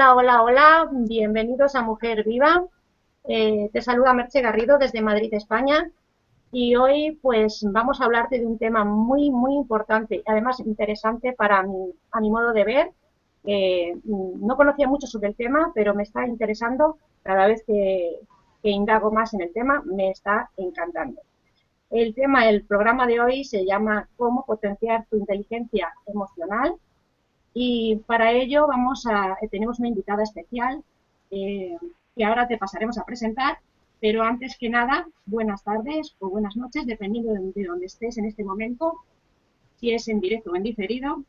Hola, hola, hola, bienvenidos a Mujer Viva. Te saluda Merche Garrido desde Madrid, España. Y hoy pues vamos a hablarte de un tema muy, muy importante, además interesante a mi modo de ver. No conocía mucho sobre el tema, pero me está interesando cada vez que indago más en el tema, me está encantando. El programa de hoy se llama ¿Cómo potenciar tu inteligencia emocional? Y para ello tenemos una invitada especial eh, que ahora te pasaremos a presentar, pero antes que nada, buenas tardes o buenas noches, dependiendo de donde estés en este momento, si es en directo o en diferido.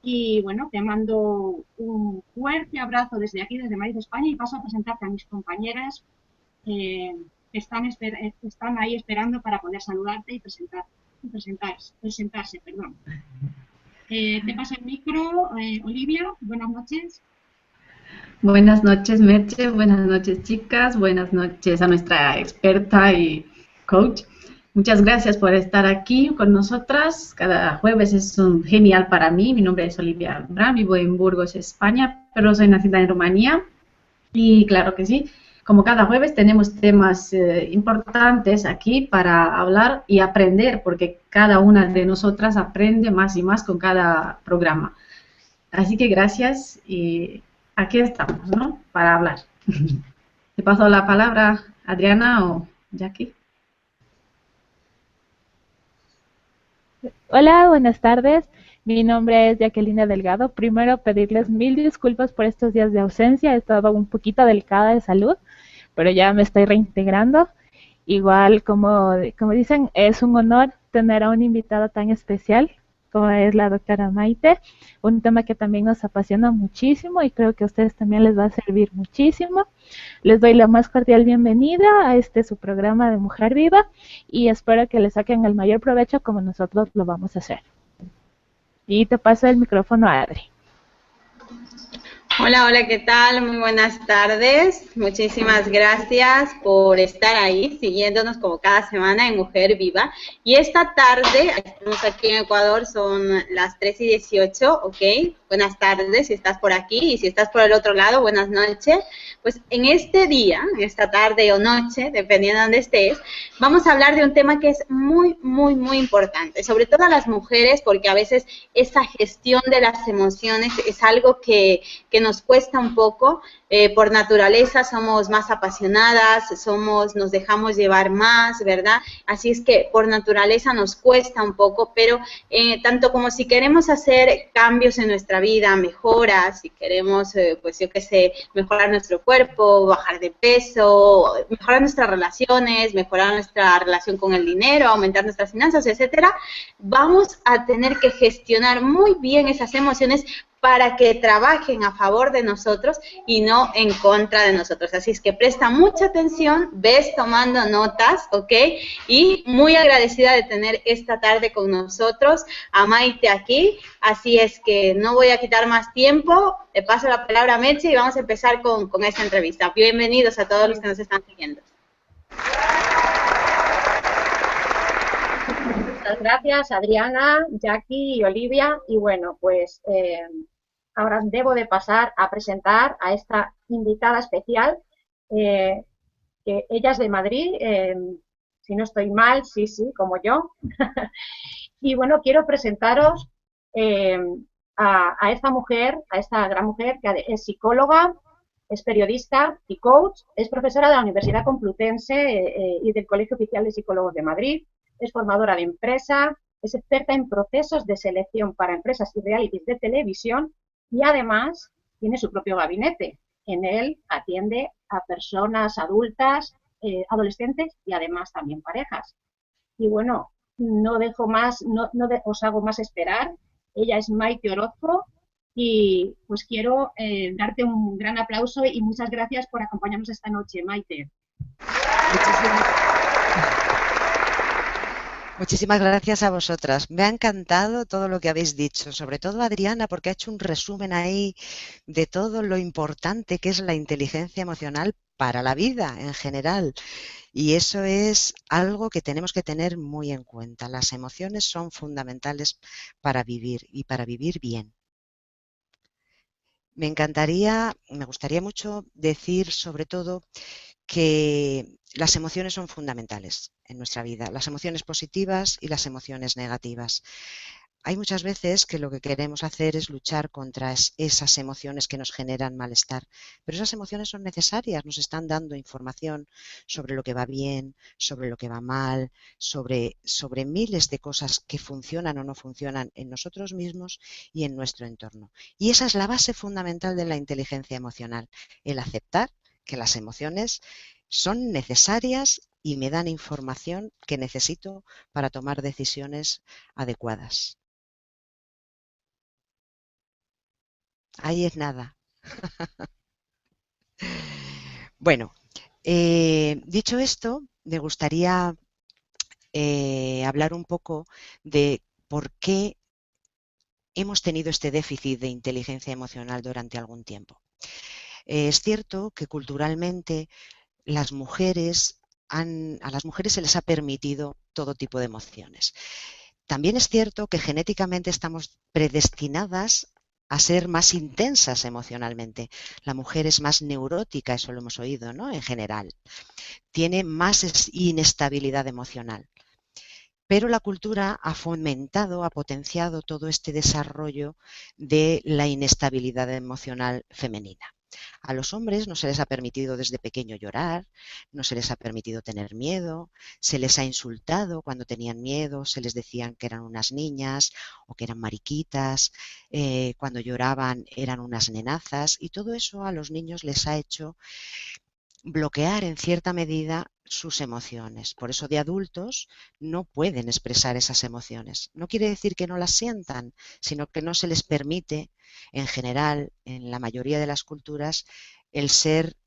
Y bueno, te mando un fuerte abrazo desde aquí, desde Madrid, España, y paso a presentarte a mis compañeras eh, que están ahí esperando para poder saludarte presentarse, perdón. Te paso el micro, Olivia, buenas noches. Buenas noches, Merche. Buenas noches, chicas. Buenas noches a nuestra experta y coach. Muchas gracias por estar aquí con nosotras. Cada jueves es un genial para mí. Mi nombre es Olivia Bram, vivo en Burgos, España, pero soy nacida en Rumanía. Y claro que sí, como cada jueves tenemos temas importantes aquí para hablar y aprender, porque cada una de nosotras aprende más y más con cada programa. Así que gracias y aquí estamos, ¿no? Para hablar. Te paso la palabra, Adriana o Jackie. Hola, buenas tardes. Mi nombre es Jacqueline Delgado. Primero, pedirles mil disculpas por estos días de ausencia. He estado un poquito delicada de salud, pero ya me estoy reintegrando. Igual, como dicen, es un honor tener a una invitada tan especial como es la doctora Maite, un tema que también nos apasiona muchísimo y creo que a ustedes también les va a servir muchísimo. Les doy la más cordial bienvenida a su programa de Mujer Viva y espero que le saquen el mayor provecho como nosotros lo vamos a hacer. Y te paso el micrófono a Adri. Hola, hola, ¿qué tal? Muy buenas tardes. Muchísimas gracias por estar ahí, siguiéndonos como cada semana en Mujer Viva. Y esta tarde, estamos aquí en Ecuador, son las 3:18, ¿ok? Buenas tardes si estás por aquí y si estás por el otro lado, buenas noches. Pues en este día, esta tarde o noche, dependiendo de dónde estés, vamos a hablar de un tema que es muy, muy, muy importante, sobre todo a las mujeres, porque a veces esa gestión de las emociones es algo que nos cuesta un poco. Por naturaleza somos más apasionadas, nos dejamos llevar más, ¿verdad? Así es que por naturaleza nos cuesta un poco, pero tanto como si queremos hacer cambios en nuestra vida, mejoras, si queremos, pues yo qué sé, mejorar nuestro cuerpo, bajar de peso, mejorar nuestras relaciones, mejorar nuestra relación con el dinero, aumentar nuestras finanzas, etcétera, vamos a tener que gestionar muy bien esas emociones para que trabajen a favor de nosotros y no en contra de nosotros. Así es que presta mucha atención, ves tomando notas, ¿ok? Y muy agradecida de tener esta tarde con nosotros a Maite aquí. Así es que no voy a quitar más tiempo, le paso la palabra a Meche y vamos a empezar con esta entrevista. Bienvenidos a todos los que nos están siguiendo. Muchas gracias, Adriana, Jackie y Olivia. Y bueno, pues ahora debo de pasar a presentar a esta invitada especial, eh, que ella es de Madrid, si no estoy mal, sí, sí, como yo. Y bueno, quiero presentaros eh, a esta mujer, a esta gran mujer que es psicóloga, es periodista y coach, es profesora de la Universidad Complutense y del Colegio Oficial de Psicólogos de Madrid, es formadora de empresa, es experta en procesos de selección para empresas y realities de televisión y además tiene su propio gabinete. En él atiende a personas adultas, adolescentes y además también parejas. Y bueno, no dejo más, os hago más esperar. Ella es Maite Orozco y pues quiero darte un gran aplauso y muchas gracias por acompañarnos esta noche, Maite. Muchísimas gracias a vosotras. Me ha encantado todo lo que habéis dicho, sobre todo Adriana, porque ha hecho un resumen ahí de todo lo importante que es la inteligencia emocional para la vida en general. Y eso es algo que tenemos que tener muy en cuenta. Las emociones son fundamentales para vivir y para vivir bien. me gustaría mucho decir sobre todo que las emociones son fundamentales en nuestra vida, las emociones positivas y las emociones negativas. Hay muchas veces que lo que queremos hacer es luchar contra esas emociones que nos generan malestar, pero esas emociones son necesarias, nos están dando información sobre lo que va bien, sobre lo que va mal, sobre miles de cosas que funcionan o no funcionan en nosotros mismos y en nuestro entorno. Y esa es la base fundamental de la inteligencia emocional, el aceptar que las emociones son necesarias y me dan información que necesito para tomar decisiones adecuadas. Ahí es nada. Bueno, dicho esto, me gustaría hablar un poco de por qué hemos tenido este déficit de inteligencia emocional durante algún tiempo. Es cierto que culturalmente a las mujeres se les ha permitido todo tipo de emociones. También es cierto que genéticamente estamos predestinadas a ser más intensas emocionalmente. La mujer es más neurótica, eso lo hemos oído, ¿no? En general. Tiene más inestabilidad emocional. Pero la cultura ha fomentado, ha potenciado todo este desarrollo de la inestabilidad emocional femenina. A los hombres no se les ha permitido desde pequeño llorar, no se les ha permitido tener miedo, se les ha insultado cuando tenían miedo, se les decían que eran unas niñas o que eran mariquitas, cuando lloraban eran unas nenazas, y todo eso a los niños les ha hecho bloquear en cierta medida sus emociones. Por eso de adultos no pueden expresar esas emociones. No quiere decir que no las sientan, sino que no se les permite, en general, en la mayoría de las culturas, el ser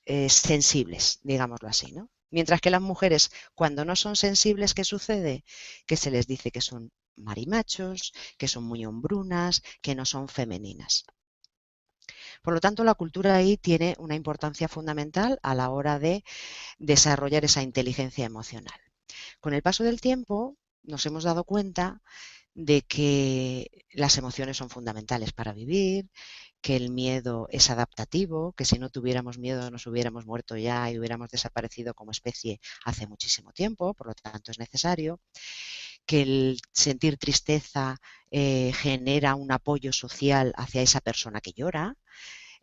sensibles, digámoslo así, ¿no? Mientras que las mujeres, cuando no son sensibles, ¿qué sucede? Que se les dice que son marimachos, que son muy hombrunas, que no son femeninas. Por lo tanto, la cultura ahí tiene una importancia fundamental a la hora de desarrollar esa inteligencia emocional. Con el paso del tiempo nos hemos dado cuenta de que las emociones son fundamentales para vivir, que el miedo es adaptativo, que si no tuviéramos miedo nos hubiéramos muerto ya y hubiéramos desaparecido como especie hace muchísimo tiempo, por lo tanto es necesario, que el sentir tristeza genera un apoyo social hacia esa persona que llora,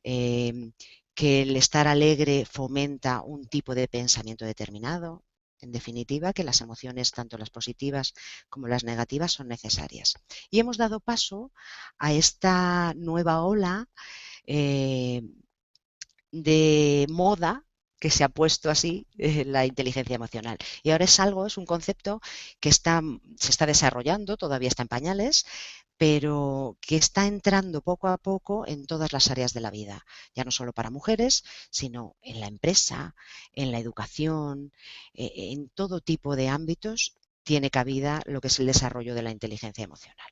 que el estar alegre fomenta un tipo de pensamiento determinado. En definitiva, que las emociones, tanto las positivas como las negativas, son necesarias. Y hemos dado paso a esta nueva ola de moda que se ha puesto así, la inteligencia emocional. Y ahora es un concepto que se está desarrollando, todavía está en pañales, pero que está entrando poco a poco en todas las áreas de la vida, ya no solo para mujeres, sino en la empresa, en la educación, en todo tipo de ámbitos tiene cabida lo que es el desarrollo de la inteligencia emocional.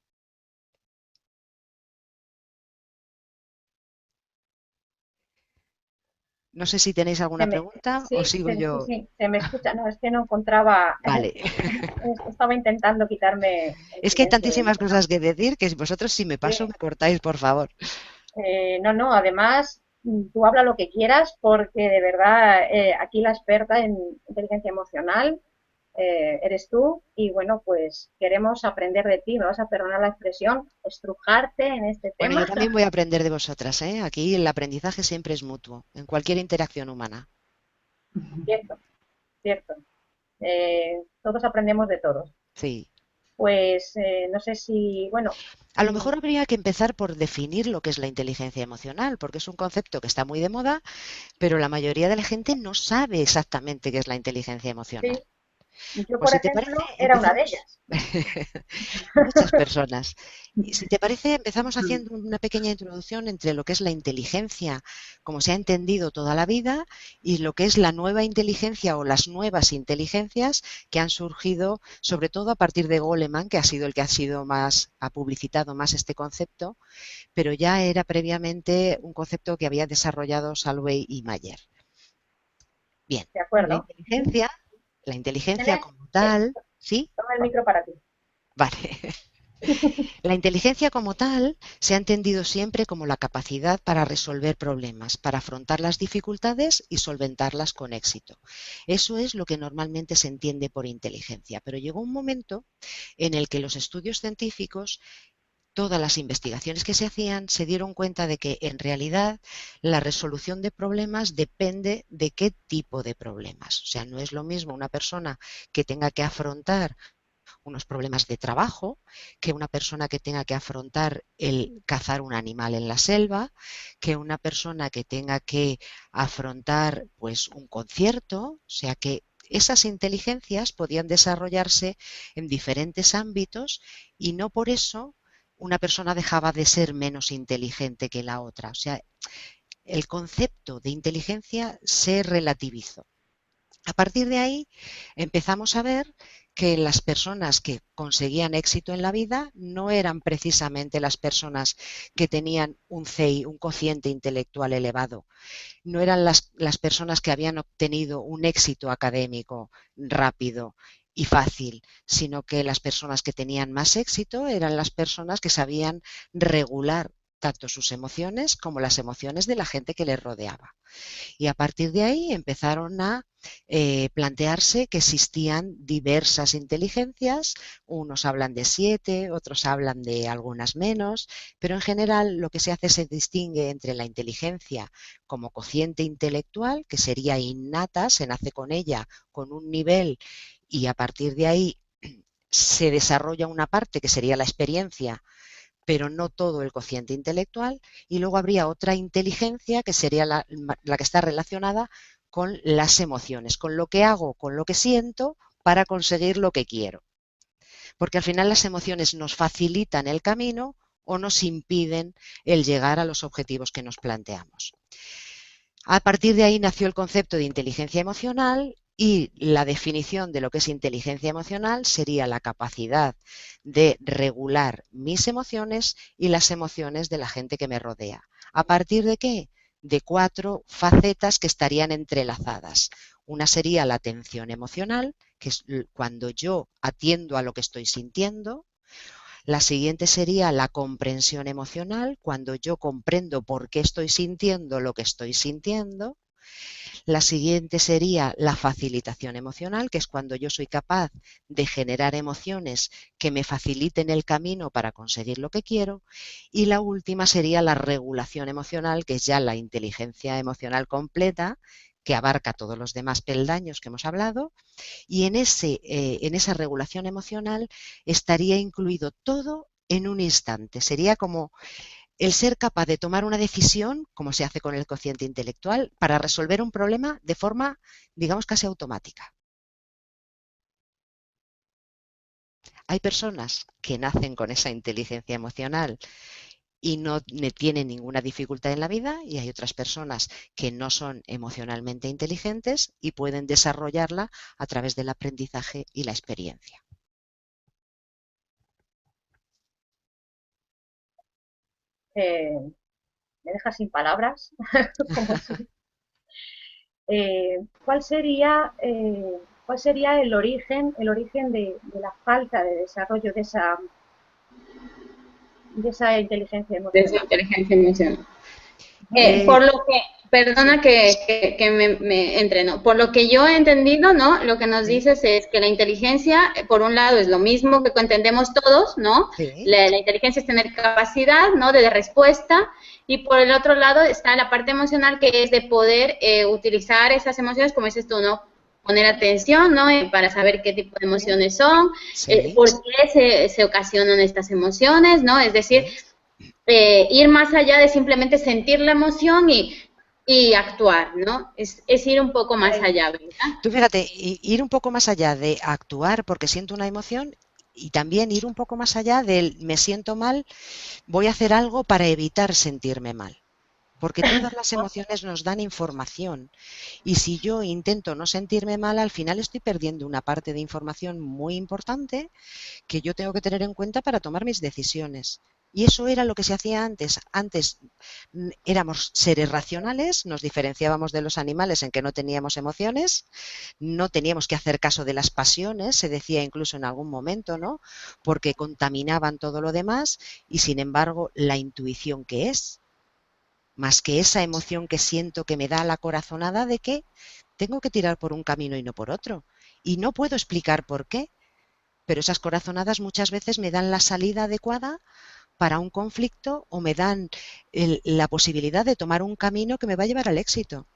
No sé si tenéis alguna pregunta o sigo yo. Sí, se me escucha. No, es que no encontraba. Vale. Estaba intentando quitarme. Es que hay tantísimas cosas que decir que vosotros, si me paso, me cortáis, por favor. No, además, tú habla lo que quieras porque de verdad aquí la experta en inteligencia emocional eres tú y bueno, pues queremos aprender de ti, me vas a perdonar la expresión, estrujarte en este tema. Bueno, yo también voy a aprender de vosotras, ¿eh? Aquí el aprendizaje siempre es mutuo, en cualquier interacción humana. Cierto, cierto. Todos aprendemos de todos. Sí. Pues no sé si, bueno. A lo mejor habría que empezar por definir lo que es la inteligencia emocional, porque es un concepto que está muy de moda, pero la mayoría de la gente no sabe exactamente qué es la inteligencia emocional. Sí. Yo, Pues por si ejemplo, te parece, era una de ellas. Muchas personas. Y si te parece, empezamos haciendo una pequeña introducción entre lo que es la inteligencia, como se ha entendido toda la vida, y lo que es la nueva inteligencia o las nuevas inteligencias que han surgido, sobre todo a partir de Goleman, que ha sido el que ha publicitado más este concepto, pero ya era previamente un concepto que había desarrollado Salwey y Mayer. Bien, de acuerdo. La inteligencia como tal, ¿sí? Toma el micro para ti. Vale. La inteligencia como tal se ha entendido siempre como la capacidad para resolver problemas, para afrontar las dificultades y solventarlas con éxito. Eso es lo que normalmente se entiende por inteligencia, pero llegó un momento en el que los estudios científicos, todas las investigaciones que se hacían, se dieron cuenta de que en realidad la resolución de problemas depende de qué tipo de problemas. O sea, no es lo mismo una persona que tenga que afrontar unos problemas de trabajo que una persona que tenga que afrontar el cazar un animal en la selva, que una persona que tenga que afrontar pues un concierto, o sea que esas inteligencias podían desarrollarse en diferentes ámbitos y no por eso una persona dejaba de ser menos inteligente que la otra. O sea, el concepto de inteligencia se relativizó. A partir de ahí empezamos a ver que las personas que conseguían éxito en la vida no eran precisamente las personas que tenían un CI, un cociente intelectual elevado, no eran las personas que habían obtenido un éxito académico rápido y fácil, sino que las personas que tenían más éxito eran las personas que sabían regular tanto sus emociones como las emociones de la gente que les rodeaba. Y a partir de ahí empezaron a plantearse que existían diversas inteligencias, unos hablan de 7, otros hablan de algunas menos, pero en general lo que se hace se distingue entre la inteligencia como cociente intelectual, que sería innata, se nace con ella con un nivel y a partir de ahí se desarrolla una parte que sería la experiencia, pero no todo el cociente intelectual, y luego habría otra inteligencia que sería la que está relacionada con las emociones, con lo que hago, con lo que siento para conseguir lo que quiero. Porque al final las emociones nos facilitan el camino o nos impiden el llegar a los objetivos que nos planteamos. A partir de ahí nació el concepto de inteligencia emocional y la definición de lo que es inteligencia emocional sería la capacidad de regular mis emociones y las emociones de la gente que me rodea. ¿A partir de qué? De 4 facetas que estarían entrelazadas. Una sería la atención emocional, que es cuando yo atiendo a lo que estoy sintiendo. La siguiente sería la comprensión emocional, cuando yo comprendo por qué estoy sintiendo lo que estoy sintiendo. La siguiente sería la facilitación emocional, que es cuando yo soy capaz de generar emociones que me faciliten el camino para conseguir lo que quiero. Y la última sería la regulación emocional, que es ya la inteligencia emocional completa, que abarca todos los demás peldaños que hemos hablado. Y en esa regulación emocional estaría incluido todo en un instante. Sería como el ser capaz de tomar una decisión, como se hace con el cociente intelectual, para resolver un problema de forma, digamos, casi automática. Hay personas que nacen con esa inteligencia emocional y no tienen ninguna dificultad en la vida, y hay otras personas que no son emocionalmente inteligentes y pueden desarrollarla a través del aprendizaje y la experiencia. Me deja sin palabras. Como si, ¿cuál sería el origen de la falta de desarrollo de esa inteligencia De esa emocional? inteligencia emocional. Por lo que, perdona que me entreno, por lo que yo he entendido, ¿no? Lo que nos dices es que la inteligencia, por un lado, es lo mismo que entendemos todos, ¿no? Sí. La inteligencia es tener capacidad, ¿no? De respuesta, y por el otro lado está la parte emocional, que es de poder utilizar esas emociones, como dices tú, ¿no? Poner atención, ¿no? Para saber qué tipo de emociones son, Sí. por qué se ocasionan estas emociones, ¿no? Es decir, ir más allá de simplemente sentir la emoción y actuar, ¿no? Es ir un poco más allá, ¿verdad? Tú fíjate, ir un poco más allá de actuar porque siento una emoción y también ir un poco más allá del me siento mal, voy a hacer algo para evitar sentirme mal. Porque todas las emociones nos dan información y si yo intento no sentirme mal, al final estoy perdiendo una parte de información muy importante que yo tengo que tener en cuenta para tomar mis decisiones. Y eso era lo que se hacía antes. Antes éramos seres racionales, nos diferenciábamos de los animales en que no teníamos emociones, no teníamos que hacer caso de las pasiones, se decía incluso en algún momento, ¿no? Porque contaminaban todo lo demás y sin embargo la intuición que es, más que esa emoción que siento que me da la corazonada de que tengo que tirar por un camino y no por otro. Y no puedo explicar por qué, pero esas corazonadas muchas veces me dan la salida adecuada para un conflicto o me dan la posibilidad de tomar un camino que me va a llevar al éxito.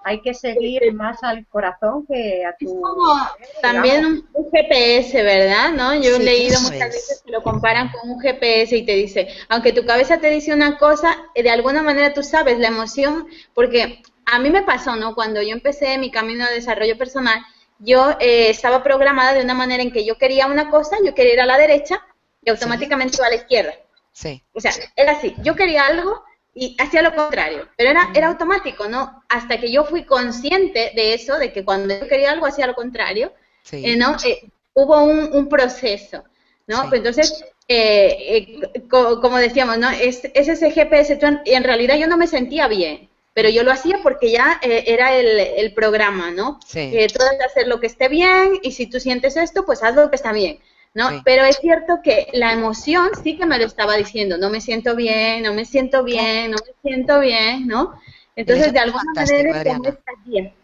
Hay que seguir más al corazón que a Es tu como cerebro, también digamos. un GPS, ¿verdad? ¿No? Yo he Sí, leído eso muchas veces es. que lo comparan con un GPS y te dice, aunque tu cabeza te dice una cosa, de alguna manera tú sabes la emoción, porque a mí me pasó, ¿no? Cuando yo empecé mi camino de desarrollo personal, yo estaba programada de una manera en que yo quería una cosa, yo quería ir a la derecha y Sí, automáticamente iba a la izquierda. sí. O sea, era así, yo quería algo y hacía lo contrario, pero era automático, ¿no? Hasta que yo fui consciente de eso, de que cuando yo quería algo hacía lo contrario, Sí, ¿no? Hubo un proceso, ¿no? sí. Pues entonces, como decíamos, ¿no? Es ese GPS, en realidad yo no me sentía bien, pero yo lo hacía porque ya era el programa, ¿no? Sí, Tú debes hacer lo que esté bien y si tú sientes esto, pues haz lo que está bien. ¿No? sí. Pero es cierto que la emoción sí que me lo estaba diciendo, no me siento bien, no me siento Claro. bien, no me siento bien, ¿no? El Entonces, de ejemplo es alguna fantástico, manera, como Adriana. esta guía.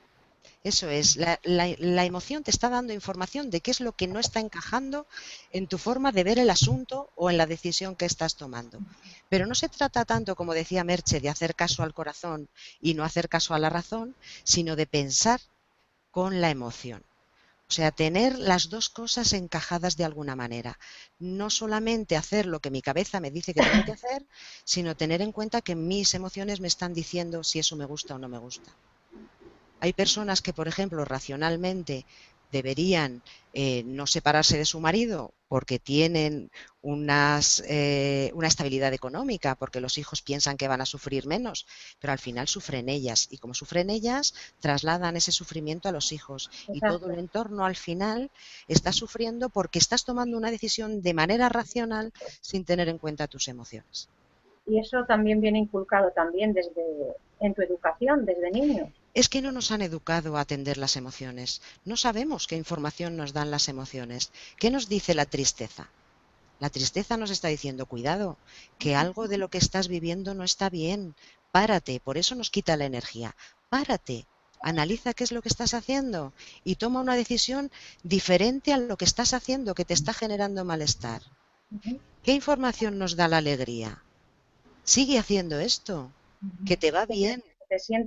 Eso es, la emoción te está dando información de qué es lo que no está encajando en tu forma de ver el asunto o en la decisión que estás tomando. Pero no se trata tanto, como decía Merche, de hacer caso al corazón y no hacer caso a la razón, sino de pensar con la emoción. O sea, tener las dos cosas encajadas de alguna manera. No solamente hacer lo que mi cabeza me dice que tengo que hacer, sino tener en cuenta que mis emociones me están diciendo si eso me gusta o no me gusta. Hay personas que, por ejemplo, racionalmente deberían no separarse de su marido porque tienen una estabilidad económica, porque los hijos piensan que van a sufrir menos, pero al final sufren ellas y como sufren ellas, trasladan ese sufrimiento a los hijos y todo Exacto. el entorno al final está sufriendo porque estás tomando una decisión de manera racional sin tener en cuenta tus emociones. Y eso también viene inculcado también en tu educación, desde niños. Es que no nos han educado a atender las emociones. No sabemos qué información nos dan las emociones. ¿Qué nos dice la tristeza? La tristeza nos está diciendo, cuidado, que algo de lo que estás viviendo no está bien. Párate, por eso nos quita la energía. Párate, analiza qué es lo que estás haciendo y toma una decisión diferente a lo que estás haciendo que te está generando malestar. ¿Qué información nos da la alegría? Sigue haciendo esto, que te va bien.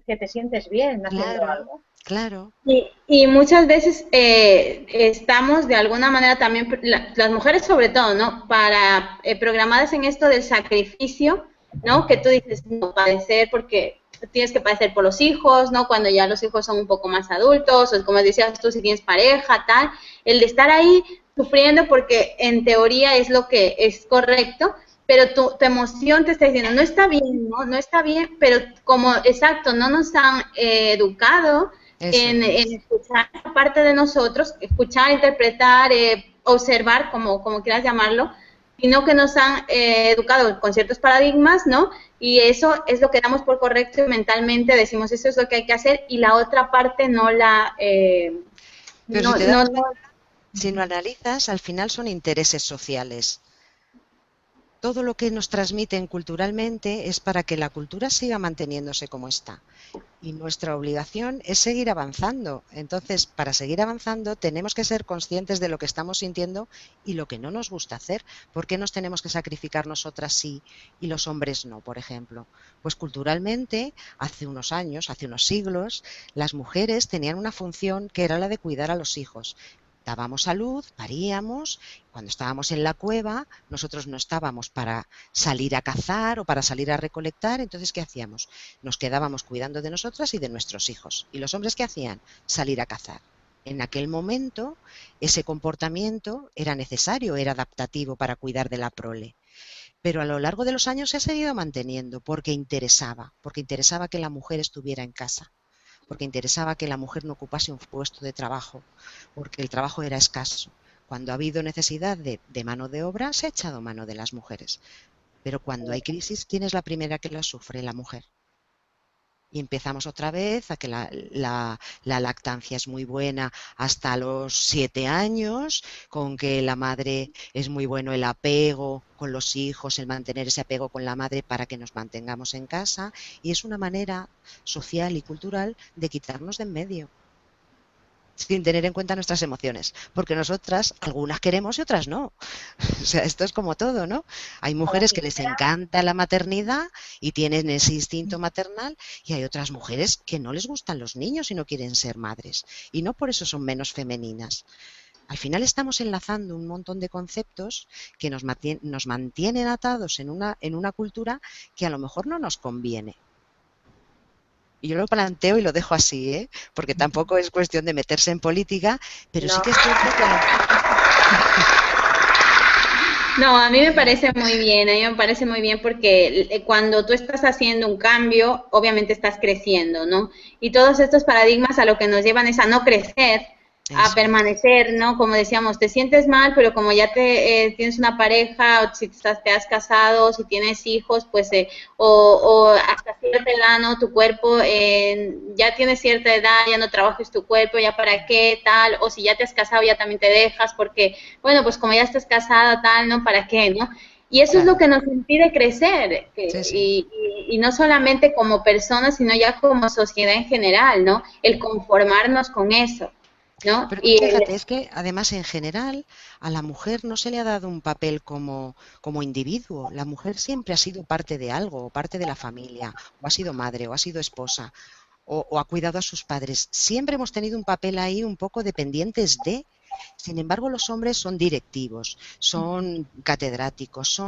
Que te sientes bien haciendo Claro, algo. claro. Y muchas veces estamos de alguna manera también, las mujeres sobre todo, ¿no? Para programadas en esto del sacrificio, ¿no? Que tú dices, no, padecer porque tienes que padecer por los hijos, ¿no? Cuando ya los hijos son un poco más adultos, o como decías tú, si tienes pareja, tal, el de estar ahí sufriendo porque en teoría es lo que es correcto, pero tu emoción te está diciendo, no está bien, ¿no? No está bien, pero como, exacto, no nos han educado Eso en es. escuchar parte de nosotros, escuchar, interpretar, observar, como quieras llamarlo, sino que nos han educado con ciertos paradigmas, ¿no? Y eso es lo que damos por correcto y mentalmente decimos, eso es lo que hay que hacer, y la otra parte no la... Pero si no, te no, das no, cuenta, si lo analizas, al final son intereses sociales. Todo lo que nos transmiten culturalmente es para que la cultura siga manteniéndose como está. Y nuestra obligación es seguir avanzando. Entonces, para seguir avanzando, tenemos que ser conscientes de lo que estamos sintiendo y lo que no nos gusta hacer. ¿Por qué nos tenemos que sacrificar nosotras sí y los hombres no, por ejemplo? Pues culturalmente, hace unos años, hace unos siglos, las mujeres tenían una función que era la de cuidar a los hijos. Dábamos a luz, paríamos, cuando estábamos en la cueva, nosotros no estábamos para salir a cazar o para salir a recolectar, entonces ¿qué hacíamos? Nos quedábamos cuidando de nosotras y de nuestros hijos. ¿Y los hombres qué hacían? Salir a cazar. En aquel momento ese comportamiento era necesario, era adaptativo para cuidar de la prole. Pero a lo largo de los años se ha seguido manteniendo porque interesaba que la mujer estuviera en casa, porque interesaba que la mujer no ocupase un puesto de trabajo, porque el trabajo era escaso, Cuando ha habido necesidad de mano de obra, se ha echado mano de las mujeres. Pero cuando hay crisis, ¿quién es la primera que la sufre? La mujer. Y empezamos otra vez a que la lactancia es muy buena hasta los 7 años, con que la madre es muy bueno el apego con los hijos, el mantener ese apego con la madre para que nos mantengamos en casa, y es una manera social y cultural de quitarnos de en medio, sin tener en cuenta nuestras emociones, porque nosotras algunas queremos y otras no. O sea, esto es como todo, ¿no? Hay mujeres que les encanta la maternidad y tienen ese instinto maternal, y hay otras mujeres que no les gustan los niños y no quieren ser madres, y no por eso son menos femeninas. Al final estamos enlazando un montón de conceptos que nos mantienen atados en una cultura que a lo mejor no nos conviene. Y yo lo planteo y lo dejo así, ¿eh? Porque tampoco es cuestión de meterse en política, pero sí que es cierto que... No, a mí me parece muy bien, a mí me parece muy bien porque cuando tú estás haciendo un cambio, obviamente estás creciendo, ¿no? Y todos estos paradigmas a lo que nos llevan es a no crecer, a permanecer, ¿no? Como decíamos, te sientes mal, pero como ya tienes una pareja, o si te has casado, si tienes hijos, pues, o hasta cierta edad, ¿no? Tu cuerpo, ya tienes cierta edad, ya no trabajes tu cuerpo, ya para qué, tal, o si ya te has casado, ya también te dejas, porque, bueno, pues como ya estás casada, tal, ¿no? ¿Para qué, no? Y eso es lo que nos impide crecer, y no solamente como personas, sino ya como sociedad en general, ¿no? El conformarnos con eso, ¿no? Pero Y fíjate, es que además en general a la mujer no se le ha dado un papel como individuo. La mujer siempre ha sido parte de algo, o parte de la familia, o ha sido madre, o ha sido esposa, o ha cuidado a sus padres. Siempre hemos tenido un papel ahí un poco dependientes de. Sin embargo, los hombres son directivos, son catedráticos,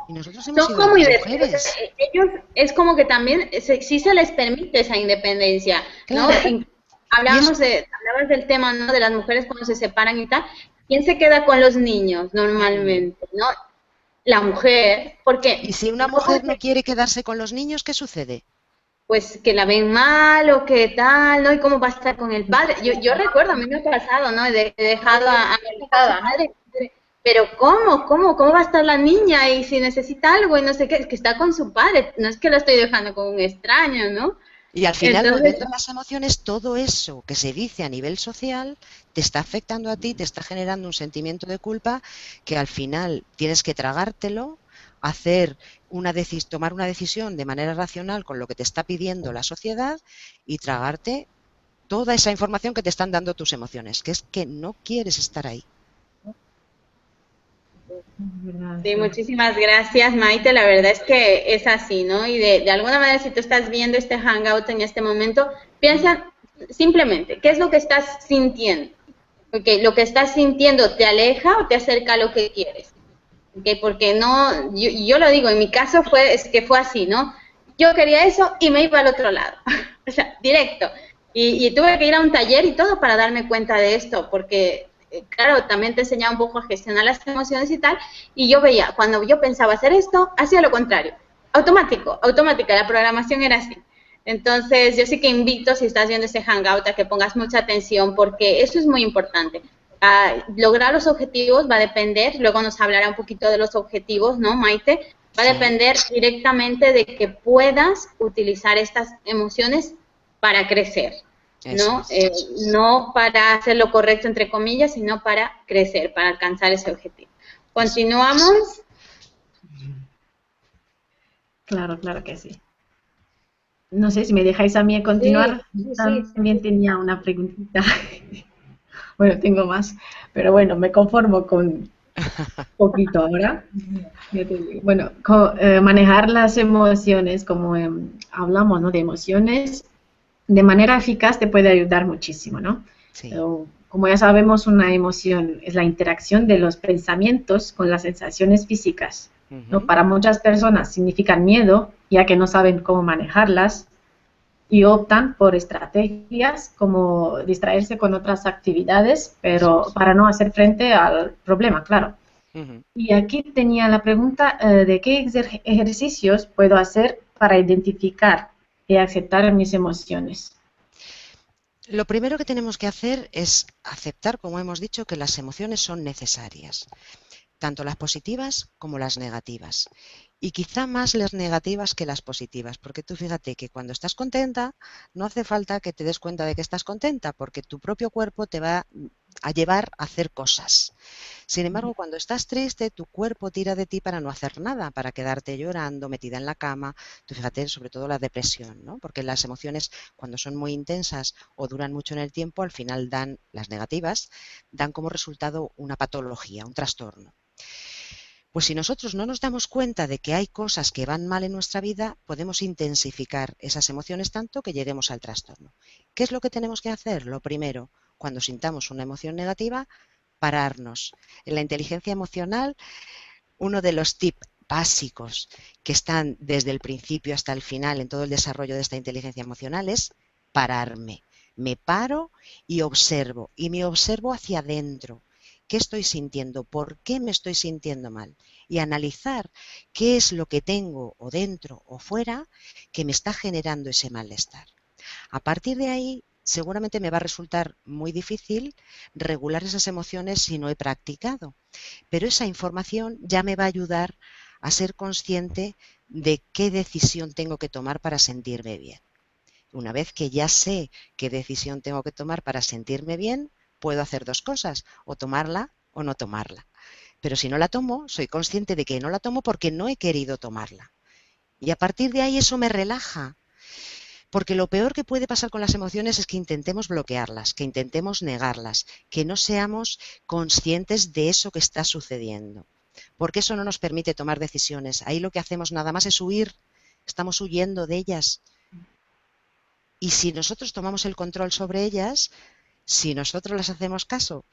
y nosotros hemos son sido como las mujeres. ellos es como que también sí se les permite esa independencia, ¿no? Claro. Hablabas del tema, ¿no? De las mujeres cuando se separan y tal. ¿Quién se queda con los niños normalmente, no? La mujer, porque Y si una mujer no quiere quedarse con los niños, ¿qué sucede? pues que la ven mal o que tal, ¿no? Y cómo va a estar con el padre. Yo recuerdo, a mí me ha pasado, ¿no? He dejado a mi hija con su madre, pero ¿cómo va a estar la niña? Y si necesita algo y no sé qué, es que está con su padre, no es que la estoy dejando con un extraño, ¿no? Y al final, Entonces, volviendo a las emociones, todo eso que se dice a nivel social te está afectando a ti, te está generando un sentimiento de culpa que al final tienes que tragártelo, tomar una decisión de manera racional con lo que te está pidiendo la sociedad y tragarte toda esa información que te están dando tus emociones, que es que no quieres estar ahí. sí, muchísimas gracias, Maite. La verdad es que es así, ¿no? Y de alguna manera, si tú estás viendo este hangout en este momento, piensa simplemente, ¿qué es lo que estás sintiendo? Porque lo que estás sintiendo te aleja o te acerca a lo que quieres. Porque no, yo lo digo, en mi caso es que fue así, ¿no? Yo quería eso y me iba al otro lado, o sea, directo. Y tuve que ir a un taller y todo para darme cuenta de esto, porque, claro, también te enseñaba un poco a gestionar las emociones y tal, y yo veía, cuando yo pensaba hacer esto, hacía lo contrario, automática, la programación era así. Entonces, yo sí que invito, si estás viendo ese hangout, a que pongas mucha atención, porque eso es muy importante. Lograr los objetivos va a depender, luego nos hablará un poquito de los objetivos, ¿no, Maite? Va a depender directamente de que puedas utilizar estas emociones para crecer, ¿no? No para hacer lo correcto, entre comillas, sino para crecer, para alcanzar ese objetivo. ¿Continuamos? Claro, claro que sí. No sé si me dejáis a mí continuar. Sí. También tenía una preguntita. Bueno, tengo más, pero bueno, me conformo con poquito ahora. Bueno, manejar las emociones, como hablamos, ¿no? De emociones, de manera eficaz te puede ayudar muchísimo, ¿no? Sí. Como ya sabemos, una emoción es la interacción de los pensamientos con las sensaciones físicas, ¿no? Para muchas personas significan miedo, ya que no saben cómo manejarlas, y optan por estrategias como distraerse con otras actividades, pero para no hacer frente al problema, claro. Y aquí tenía la pregunta de qué ejercicios puedo hacer para identificar y aceptar mis emociones. Lo primero que tenemos que hacer es aceptar, como hemos dicho, que las emociones son necesarias, tanto las positivas como las negativas. Y quizá más las negativas que las positivas, porque tú fíjate que cuando estás contenta no hace falta que te des cuenta de que estás contenta, porque tu propio cuerpo te va a llevar a hacer cosas. Sin embargo, cuando estás triste, tu cuerpo tira de ti para no hacer nada, para quedarte llorando, metida en la cama. Tú fíjate, sobre todo la depresión, ¿no? Porque las emociones, cuando son muy intensas o duran mucho en el tiempo, al final dan, las negativas, dan como resultado una patología, un trastorno. Pues si nosotros no nos damos cuenta de que hay cosas que van mal en nuestra vida, podemos intensificar esas emociones tanto que lleguemos al trastorno. ¿Qué es lo que tenemos que hacer? Lo primero, cuando sintamos una emoción negativa, pararnos. En la inteligencia emocional, uno de los tips básicos que están desde el principio hasta el final en todo el desarrollo de esta inteligencia emocional es pararme. Me paro y me observo hacia adentro. ¿Qué estoy sintiendo? ¿Por qué me estoy sintiendo mal? Y analizar qué es lo que tengo o dentro o fuera que me está generando ese malestar. A partir de ahí, seguramente me va a resultar muy difícil regular esas emociones si no he practicado, pero esa información ya me va a ayudar a ser consciente de qué decisión tengo que tomar para sentirme bien. Una vez que ya sé qué decisión tengo que tomar para sentirme bien, puedo hacer dos cosas, o tomarla o no tomarla. Pero si no la tomo, soy consciente de que no la tomo porque no he querido tomarla. Y a partir de ahí eso me relaja. Porque lo peor que puede pasar con las emociones es que intentemos bloquearlas, que intentemos negarlas, que no seamos conscientes de eso que está sucediendo. Porque eso no nos permite tomar decisiones. Ahí lo que hacemos nada más es huir. Estamos huyendo de ellas. Y si nosotros tomamos el control sobre ellas, si nosotros les hacemos caso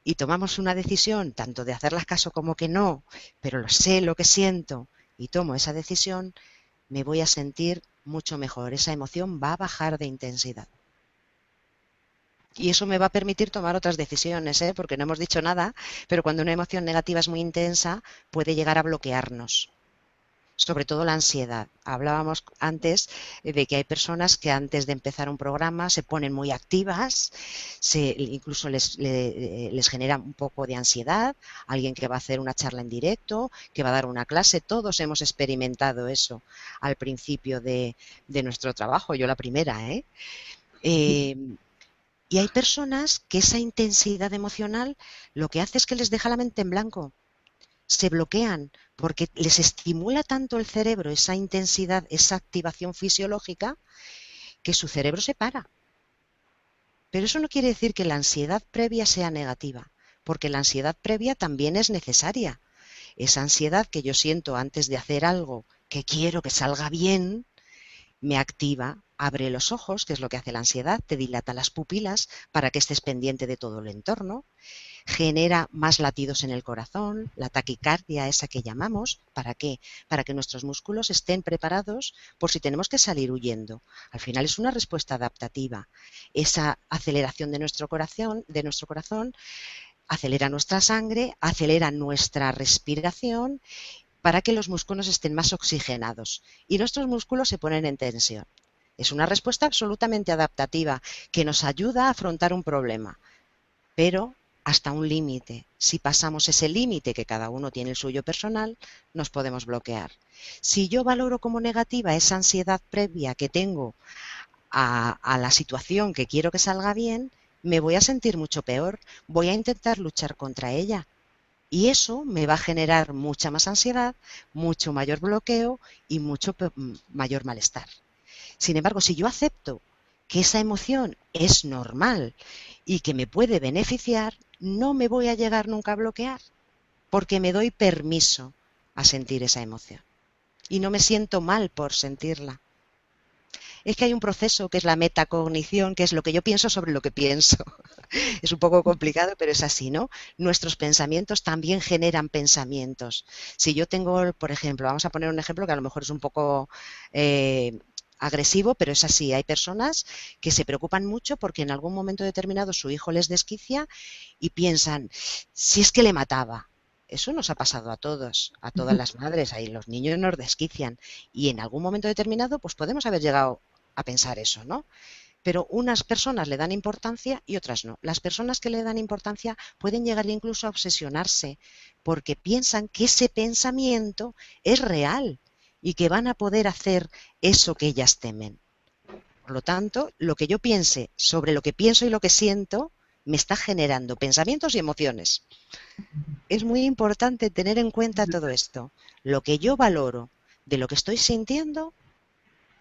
y tomamos una decisión, tanto de hacerlas caso como que no, pero lo sé lo que siento y tomo esa decisión, me voy a sentir mucho mejor. Esa emoción va a bajar de intensidad. Y eso me va a permitir tomar otras decisiones, ¿eh? Porque no hemos dicho nada, pero cuando una emoción negativa es muy intensa, puede llegar a bloquearnos. Sobre todo la ansiedad. Hablábamos antes de que hay personas que antes de empezar un programa se ponen muy activas, incluso les genera un poco de ansiedad. Alguien que va a hacer una charla en directo, que va a dar una clase, todos hemos experimentado eso al principio de nuestro trabajo, yo la primera, ¿eh? Y hay personas que esa intensidad emocional lo que hace es que les deja la mente en blanco. Se bloquean porque les estimula tanto el cerebro esa intensidad, esa activación fisiológica, que su cerebro se para. Pero eso no quiere decir que la ansiedad previa sea negativa, porque la ansiedad previa también es necesaria. Esa ansiedad que yo siento antes de hacer algo que quiero que salga bien, me activa, abre los ojos, que es lo que hace la ansiedad, te dilata las pupilas para que estés pendiente de todo el entorno, genera más latidos en el corazón, la taquicardia esa que llamamos. ¿Para qué? Para que nuestros músculos estén preparados por si tenemos que salir huyendo. Al final es una respuesta adaptativa. Esa aceleración de nuestro corazón acelera nuestra sangre, acelera nuestra respiración para que los músculos estén más oxigenados y nuestros músculos se ponen en tensión. Es una respuesta absolutamente adaptativa que nos ayuda a afrontar un problema, pero hasta un límite. Si pasamos ese límite, que cada uno tiene el suyo personal, nos podemos bloquear. Si yo valoro como negativa esa ansiedad previa que tengo a la situación que quiero que salga bien, me voy a sentir mucho peor, voy a intentar luchar contra ella. Y eso me va a generar mucha más ansiedad, mucho mayor bloqueo y mucho mayor malestar. Sin embargo, si yo acepto que esa emoción es normal y que me puede beneficiar, no me voy a llegar nunca a bloquear, porque me doy permiso a sentir esa emoción. Y no me siento mal por sentirla. Es que hay un proceso que es la metacognición, que es lo que yo pienso sobre lo que pienso. Es un poco complicado, pero es así, ¿no? Nuestros pensamientos también generan pensamientos. Si yo tengo, por ejemplo, vamos a poner un ejemplo que a lo mejor es un poco agresivo, pero es así. Hay personas que se preocupan mucho porque en algún momento determinado su hijo les desquicia y piensan, si es que le mataba. Eso nos ha pasado a todos, a todas las madres, ahí los niños nos desquician y en algún momento determinado pues podemos haber llegado a pensar eso, ¿no? pero unas personas le dan importancia y otras no. Las personas que le dan importancia pueden llegar incluso a obsesionarse porque piensan que ese pensamiento es real y que van a poder hacer eso que ellas temen. Por lo tanto, lo que yo piense sobre lo que pienso y lo que siento me está generando pensamientos y emociones. Es muy importante tener en cuenta todo esto. Lo que yo valoro de lo que estoy sintiendo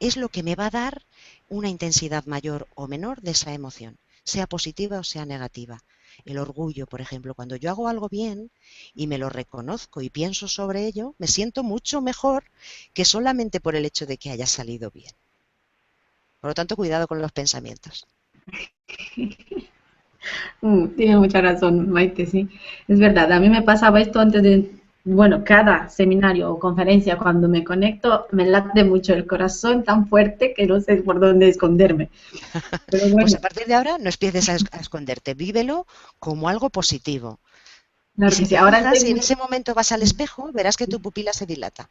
es lo que me va a dar una intensidad mayor o menor de esa emoción, sea positiva o sea negativa. El orgullo, por ejemplo, cuando yo hago algo bien y me lo reconozco y pienso sobre ello, me siento mucho mejor que solamente por el hecho de que haya salido bien. Por lo tanto, cuidado con los pensamientos. Tiene mucha razón, Maite, sí. Es verdad, a mí me pasaba esto antes de, bueno, cada seminario o conferencia, cuando me conecto, me late mucho el corazón tan fuerte que no sé por dónde esconderme. Pero bueno, Pues a partir de ahora no empieces a esconderte, vívelo como algo positivo. claro Y si que sí. te Ahora fijas y en tengo, ese momento vas al espejo, verás que tu pupila se dilata.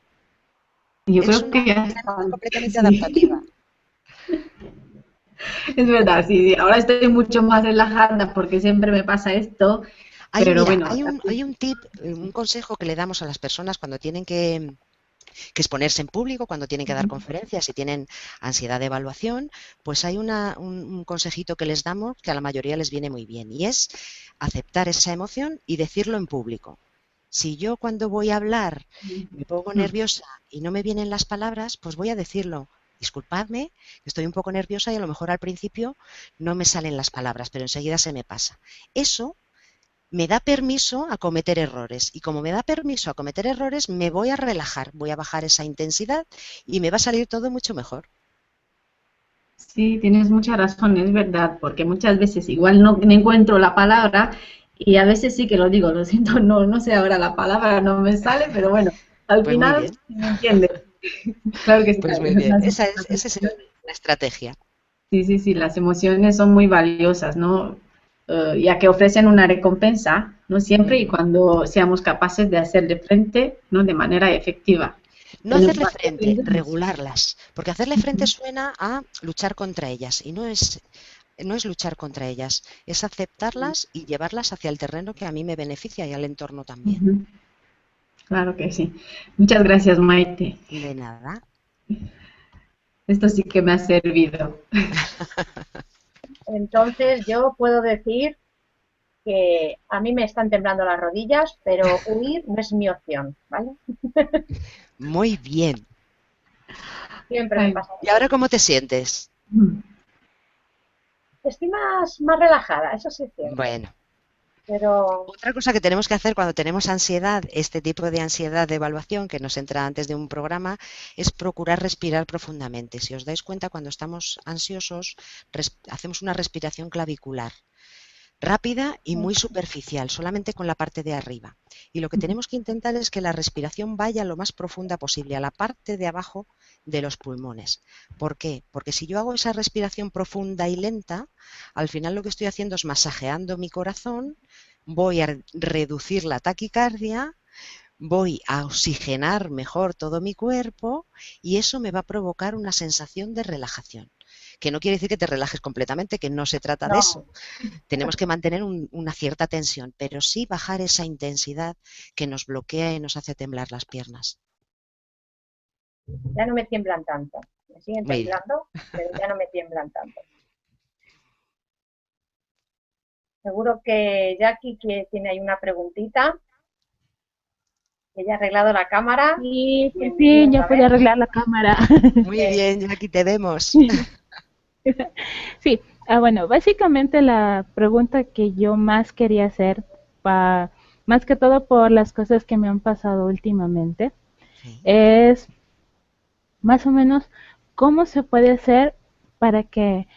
yo Es creo una que ya mecanismo está, completamente sí. adaptativa. Es verdad, sí, sí. Ahora estoy mucho más relajada porque siempre me pasa esto, pero Mira, bueno, hay un tip, un consejo que le damos a las personas cuando tienen que exponerse en público, cuando tienen que dar conferencias, si tienen ansiedad de evaluación, pues hay un consejito que les damos que a la mayoría les viene muy bien y es aceptar esa emoción y decirlo en público. Si yo cuando voy a hablar me pongo nerviosa y no me vienen las palabras, pues voy a decirlo. Disculpadme, estoy un poco nerviosa y a lo mejor al principio no me salen las palabras, pero enseguida se me pasa. Eso me da permiso a cometer errores y como me da permiso a cometer errores me voy a relajar, voy a bajar esa intensidad y me va a salir todo mucho mejor. sí, tienes mucha razón, es verdad, porque muchas veces igual no encuentro la palabra y a veces sí que lo digo, lo siento, no sé ahora la palabra, no me sale, pero bueno, al Pues muy final bien, sí me entiendes. Claro que sí, pues muy bien. Esa es emociones, la estrategia. sí, sí, sí, las emociones son muy valiosas, ¿no? Ya que ofrecen una recompensa, ¿no? Siempre y cuando seamos capaces de hacerle frente, ¿no? De manera efectiva. No En el hacerle cual frente, aprendemos. regularlas, porque hacerle frente suena a luchar contra ellas y no es luchar contra ellas, es aceptarlas y llevarlas hacia el terreno que a mí me beneficia y al entorno también. Ujú, claro que sí. Muchas gracias, Maite. De nada. Esto sí que me ha servido. Entonces yo puedo decir que a mí me están temblando las rodillas, pero huir no es mi opción, ¿vale? Muy bien. Siempre me Ay, pasa ¿Y lo ahora mismo. cómo te sientes? Estoy más relajada, eso sí es cierto, Bueno. pero Otra cosa que tenemos que hacer cuando tenemos ansiedad, este tipo de ansiedad de evaluación que nos entra antes de un programa, es procurar respirar profundamente. Si os dais cuenta, cuando estamos ansiosos, hacemos una respiración clavicular, rápida y muy superficial, solamente con la parte de arriba. Y lo que tenemos que intentar es que la respiración vaya lo más profunda posible, a la parte de abajo de los pulmones. ¿Por qué? Porque si yo hago esa respiración profunda y lenta, al final lo que estoy haciendo es masajeando mi corazón, voy a reducir la taquicardia, voy a oxigenar mejor todo mi cuerpo y eso me va a provocar una sensación de relajación. Que no quiere decir que te relajes completamente, que no se trata de no, eso. Tenemos que mantener una cierta tensión, pero sí bajar esa intensidad que nos bloquea y nos hace temblar las piernas. ya no me tiemblan tanto. Me siguen Muy bien. temblando, pero ya no me tiemblan tanto. Seguro que Jackie que tiene ahí una preguntita, que ya ha arreglado la cámara. Sí, por fin Bienvenidos ya a pude ver. arreglar la cámara. Muy bien, aquí te vemos. Sí, bueno, básicamente la pregunta que yo más quería hacer, más que todo por las cosas que me han pasado últimamente, Sí. es más o menos cómo se puede hacer para que,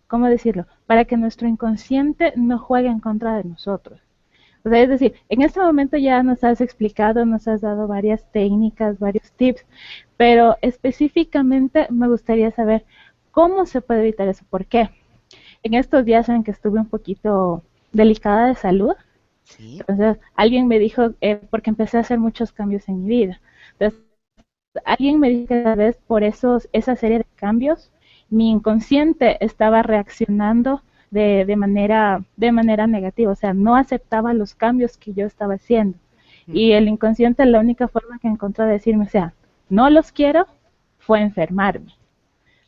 ¿cómo decirlo? Para que nuestro inconsciente no juegue en contra de nosotros. O sea, es decir, en este momento ya nos has explicado, nos has dado varias técnicas, varios tips, pero específicamente me gustaría saber cómo se puede evitar eso. ¿Por qué? En estos días en que estuve un poquito delicada de salud, Sí. entonces alguien me dijo, porque empecé a hacer muchos cambios en mi vida. Entonces, alguien me dijo que tal vez por esa serie de cambios mi inconsciente estaba reaccionando de manera negativa, o sea, no aceptaba los cambios que yo estaba haciendo. Y el inconsciente, la única forma que encontró de decirme, o sea, no los quiero, fue enfermarme.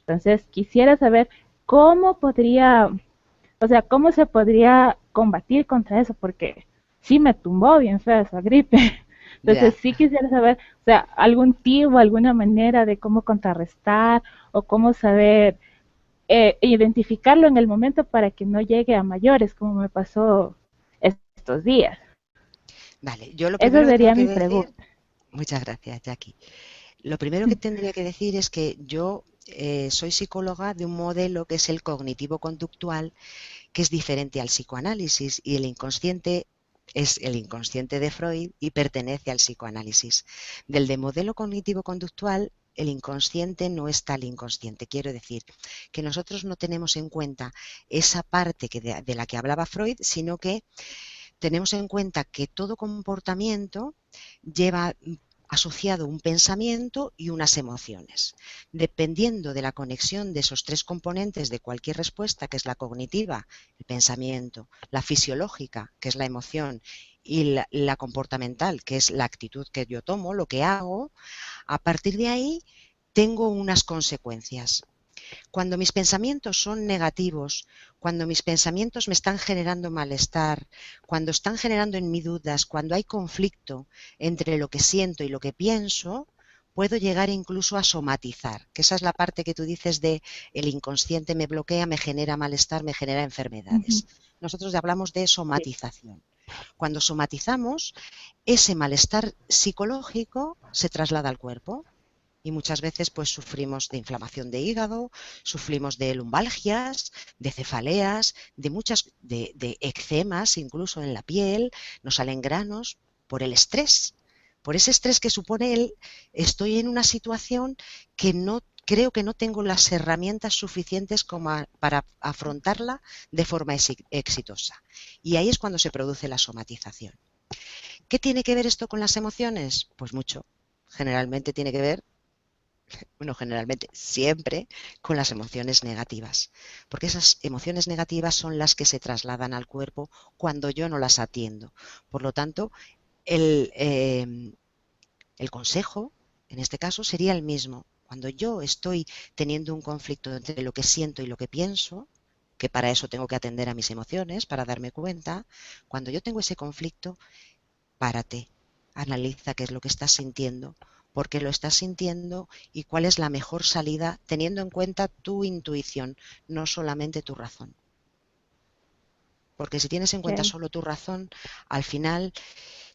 Entonces, quisiera saber cómo podría, o sea, cómo se podría combatir contra eso, porque sí me tumbó bien fea esa gripe. Entonces, sí quisiera saber, o sea, algún tip o alguna manera de cómo contrarrestar o cómo saber identificarlo en el momento para que no llegue a mayores, como me pasó estos días. Vale, yo lo Esa primero que tengo sería que mi decir, pregunta. muchas gracias, Jackie. Lo primero que tendría que decir es que yo soy psicóloga de un modelo que es el cognitivo-conductual, que es diferente al psicoanálisis, y el inconsciente es el inconsciente de Freud y pertenece al psicoanálisis. Del de modelo cognitivo-conductual, el inconsciente no está al inconsciente. Quiero decir que nosotros no tenemos en cuenta esa parte de la que hablaba Freud, sino que tenemos en cuenta que todo comportamiento lleva asociado un pensamiento y unas emociones. Dependiendo de la conexión de esos tres componentes de cualquier respuesta, que es la cognitiva, el pensamiento, la fisiológica, que es la emoción, y la comportamental, que es la actitud que yo tomo, lo que hago, a partir de ahí tengo unas consecuencias. Cuando mis pensamientos son negativos, cuando mis pensamientos me están generando malestar, cuando están generando en mí dudas, cuando hay conflicto entre lo que siento y lo que pienso, puedo llegar incluso a somatizar, que esa es la parte que tú dices de el inconsciente me bloquea, me genera malestar, me genera enfermedades. Nosotros hablamos de somatización. Cuando somatizamos, ese malestar psicológico se traslada al cuerpo. Y muchas veces pues sufrimos de inflamación de hígado, sufrimos de lumbalgias, de cefaleas, de eczemas incluso en la piel, nos salen granos por el estrés. Por ese estrés que supone estoy en una situación que no creo que no tengo las herramientas suficientes para afrontarla de forma exitosa. Y ahí es cuando se produce la somatización. ¿Qué tiene que ver esto con las emociones? Pues mucho. Generalmente tiene que ver, bueno, generalmente siempre, con las emociones negativas, porque esas emociones negativas son las que se trasladan al cuerpo cuando yo no las atiendo. Por lo tanto, el consejo, en este caso, sería el mismo. Cuando yo estoy teniendo un conflicto entre lo que siento y lo que pienso, que para eso tengo que atender a mis emociones, para darme cuenta, cuando yo tengo ese conflicto, párate, analiza qué es lo que estás sintiendo, por qué lo estás sintiendo y cuál es la mejor salida teniendo en cuenta tu intuición, no solamente tu razón. Porque si tienes en cuenta solo tu razón, al final,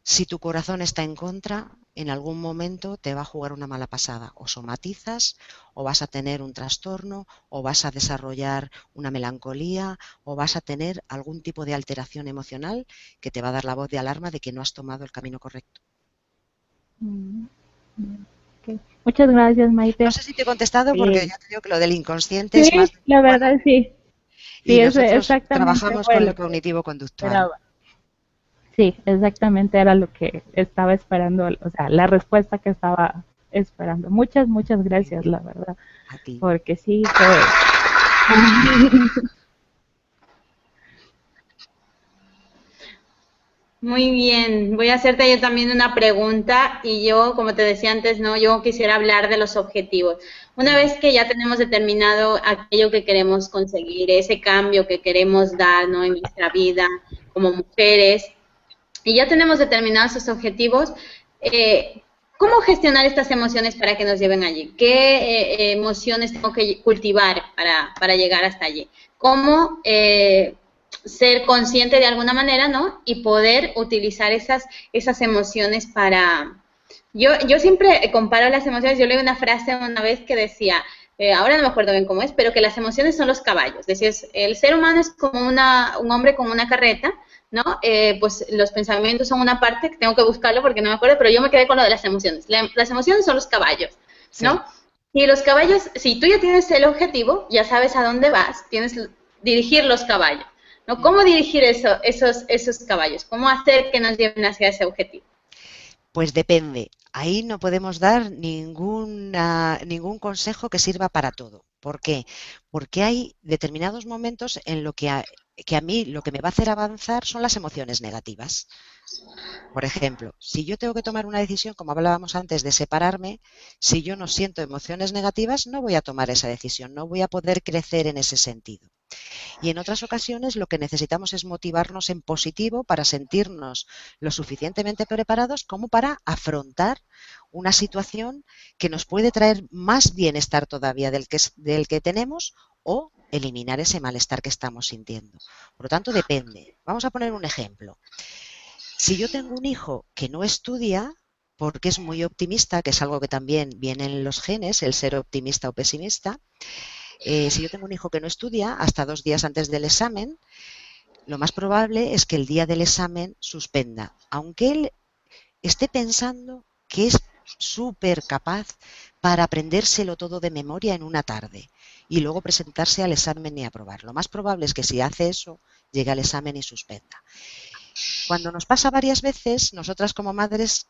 si tu corazón está en contra, en algún momento te va a jugar una mala pasada. O somatizas, o vas a tener un trastorno, o vas a desarrollar una melancolía, o vas a tener algún tipo de alteración emocional que te va a dar la voz de alarma de que no has tomado el camino correcto. Okay. Muchas gracias, Maite. No sé si te he contestado porque ya te digo que lo del inconsciente es más... la verdad sí. Y nosotros exactamente trabajamos con el cognitivo conductual. Sí, exactamente era lo que estaba esperando, o sea, la respuesta que estaba esperando. Muchas gracias, la verdad. A ti. Porque sí fue... Muy bien, voy a hacerte yo también una pregunta y yo, como te decía antes, no, yo quisiera hablar de los objetivos. Una vez que ya tenemos determinado aquello que queremos conseguir, ese cambio que queremos dar, ¿no?, en nuestra vida como mujeres, y ya tenemos determinados esos objetivos, ¿cómo gestionar estas emociones para que nos lleven allí? ¿Qué emociones tengo que cultivar para llegar hasta allí? ¿Cómo ser consciente de alguna manera, ¿no?, y poder utilizar esas emociones para... Yo siempre comparo las emociones. Yo leí una frase una vez que decía, ahora no me acuerdo bien cómo es, pero que las emociones son los caballos. Decía, el ser humano es como un hombre con una carreta, ¿no? Pues los pensamientos son una parte, que tengo que buscarlo porque no me acuerdo, pero yo me quedé con lo de las emociones. Las emociones son los caballos, ¿no? Sí. Y los caballos, si tú ya tienes el objetivo, ya sabes a dónde vas, tienes dirigir los caballos, ¿no? ¿Cómo dirigir esos caballos? ¿Cómo hacer que nos lleven hacia ese objetivo? Pues depende. ahí no podemos dar ningún consejo que sirva para todo. ¿Por qué? Porque hay determinados momentos en lo que a mí lo que me va a hacer avanzar son las emociones negativas. Por ejemplo, si yo tengo que tomar una decisión, como hablábamos antes, de separarme, si yo no siento emociones negativas, no voy a tomar esa decisión, no voy a poder crecer en ese sentido. Y en otras ocasiones lo que necesitamos es motivarnos en positivo para sentirnos lo suficientemente preparados como para afrontar una situación que nos puede traer más bienestar todavía del que tenemos o eliminar ese malestar que estamos sintiendo. Por lo tanto, depende. Vamos a poner un ejemplo. Si yo tengo un hijo que no estudia porque es muy optimista, que es algo que también viene en los genes, el ser optimista o pesimista, si yo tengo un hijo que no estudia hasta 2 días antes del examen, lo más probable es que el día del examen suspenda, aunque él esté pensando que es súper capaz para aprendérselo todo de memoria en una tarde y luego presentarse al examen y aprobar. Lo más probable es que si hace eso, llegue al examen y suspenda. Cuando nos pasa varias veces, nosotras como madres,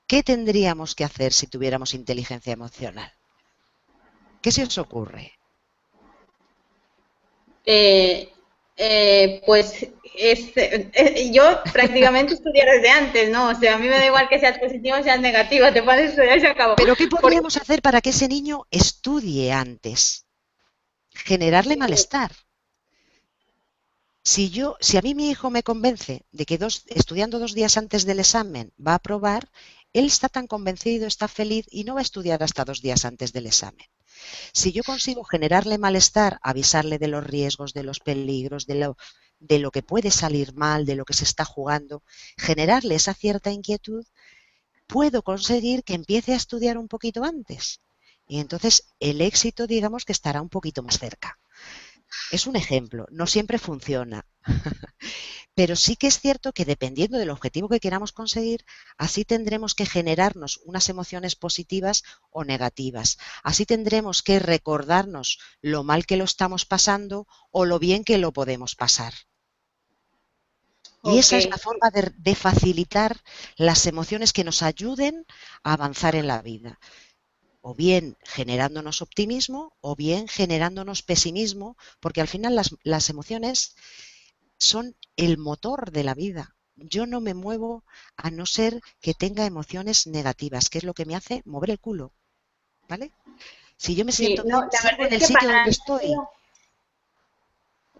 ¿qué tendríamos que hacer si tuviéramos inteligencia emocional? ¿Qué se os ocurre? Yo prácticamente estudié desde antes, ¿no? O sea, a mí me da igual que seas positivo o seas negativo, te pones a estudiar y se acabó. ¿Pero qué podríamos hacer para que ese niño estudie antes? Generarle malestar. Si a mí mi hijo me convence de que estudiando 2 días antes del examen va a aprobar, él está tan convencido, está feliz y no va a estudiar hasta 2 días antes del examen. Si yo consigo generarle malestar, avisarle de los riesgos, de los peligros, de lo que puede salir mal, de lo que se está jugando, generarle esa cierta inquietud, puedo conseguir que empiece a estudiar un poquito antes. Y entonces el éxito, digamos, que estará un poquito más cerca. Es un ejemplo, no siempre funciona. Pero sí que es cierto que dependiendo del objetivo que queramos conseguir, así tendremos que generarnos unas emociones positivas o negativas. Así tendremos que recordarnos lo mal que lo estamos pasando o lo bien que lo podemos pasar. Y esa es la forma de facilitar las emociones que nos ayuden a avanzar en la vida. O bien generándonos optimismo o bien generándonos pesimismo, porque al final las emociones son el motor de la vida. Yo no me muevo a no ser que tenga emociones negativas, que es lo que me hace mover el culo, ¿vale? Si yo me siento bien, sigo en el sitio donde estoy.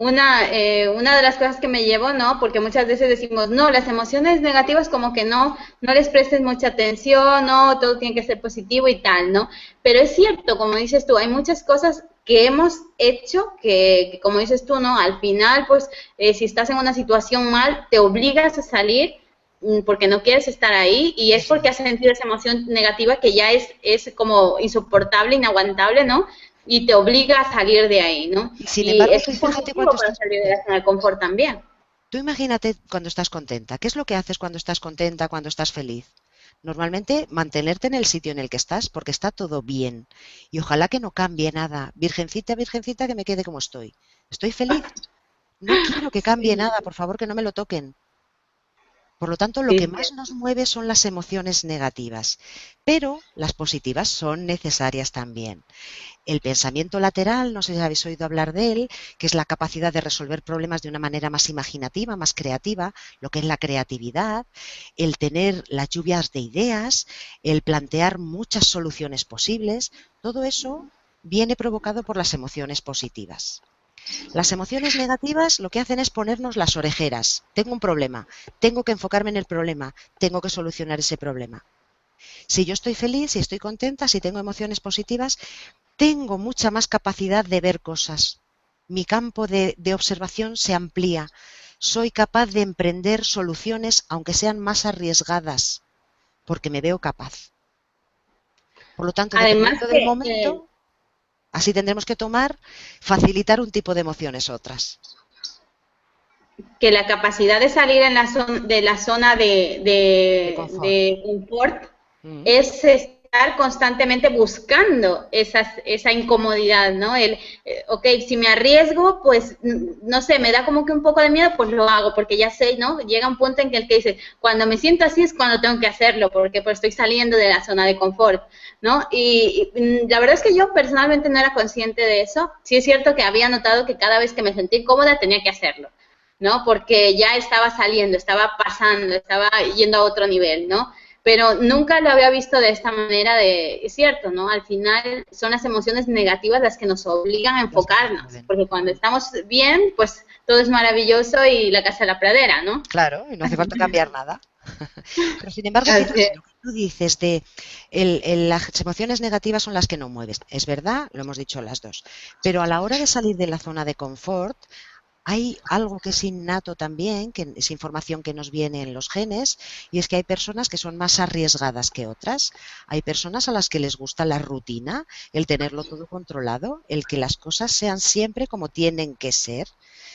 Una de las cosas que me llevo, ¿no? Porque muchas veces decimos, no, las emociones negativas como que no les prestes mucha atención, no, todo tiene que ser positivo y tal, ¿no? Pero es cierto, como dices tú, hay muchas cosas que hemos hecho que como dices tú, ¿no? Al final, pues, si estás en una situación mal, te obligas a salir porque no quieres estar ahí y es porque has sentido esa emoción negativa que ya es como insoportable, inaguantable, ¿no? Y te obliga a salir de ahí, ¿no? Sin embargo, es positivo para salir de la zona de confort también. Tú imagínate cuando estás contenta. ¿Qué es lo que haces cuando estás contenta, cuando estás feliz? Normalmente mantenerte en el sitio en el que estás porque está todo bien. Y ojalá que no cambie nada. Virgencita, virgencita, que me quede como estoy. Estoy feliz. No quiero que cambie nada, por favor, que no me lo toquen. Por lo tanto, lo que más nos mueve son las emociones negativas, pero las positivas son necesarias también. El pensamiento lateral, no sé si habéis oído hablar de él, que es la capacidad de resolver problemas de una manera más imaginativa, más creativa, lo que es la creatividad, el tener las lluvias de ideas, el plantear muchas soluciones posibles, todo eso viene provocado por las emociones positivas. Las emociones negativas lo que hacen es ponernos las orejeras. Tengo un problema, tengo que enfocarme en el problema, tengo que solucionar ese problema. Si yo estoy feliz, si estoy contenta, si tengo emociones positivas, tengo mucha más capacidad de ver cosas. Mi campo de observación se amplía. Soy capaz de emprender soluciones, aunque sean más arriesgadas, porque me veo capaz. Por lo tanto, dependiendo del momento, así tendremos que facilitar un tipo de emociones otras. Que la capacidad de salir de la zona de confort es estar constantemente buscando esa incomodidad, ¿no? Ok, si me arriesgo, pues, no sé, me da como que un poco de miedo, pues lo hago, porque ya sé, ¿no? Llega un punto en que el que dice, cuando me siento así es cuando tengo que hacerlo, porque pues estoy saliendo de la zona de confort, ¿no? Y la verdad es que yo personalmente no era consciente de eso. Sí es cierto que había notado que cada vez que me sentí cómoda tenía que hacerlo, ¿no? Porque ya estaba saliendo, estaba pasando, estaba yendo a otro nivel, ¿no? Pero nunca lo había visto de esta manera es cierto, ¿no? Al final son las emociones negativas las que nos obligan a enfocarnos, porque cuando estamos bien, pues todo es maravilloso y la casa de la pradera, ¿no? Claro, y no hace falta cambiar nada. Pero sin embargo, fíjate, lo que tú dices de las emociones negativas son las que no mueves. Es verdad, lo hemos dicho las dos. Pero a la hora de salir de la zona de confort, hay algo que es innato también, que es información que nos viene en los genes, y es que hay personas que son más arriesgadas que otras. Hay personas a las que les gusta la rutina, el tenerlo todo controlado, el que las cosas sean siempre como tienen que ser.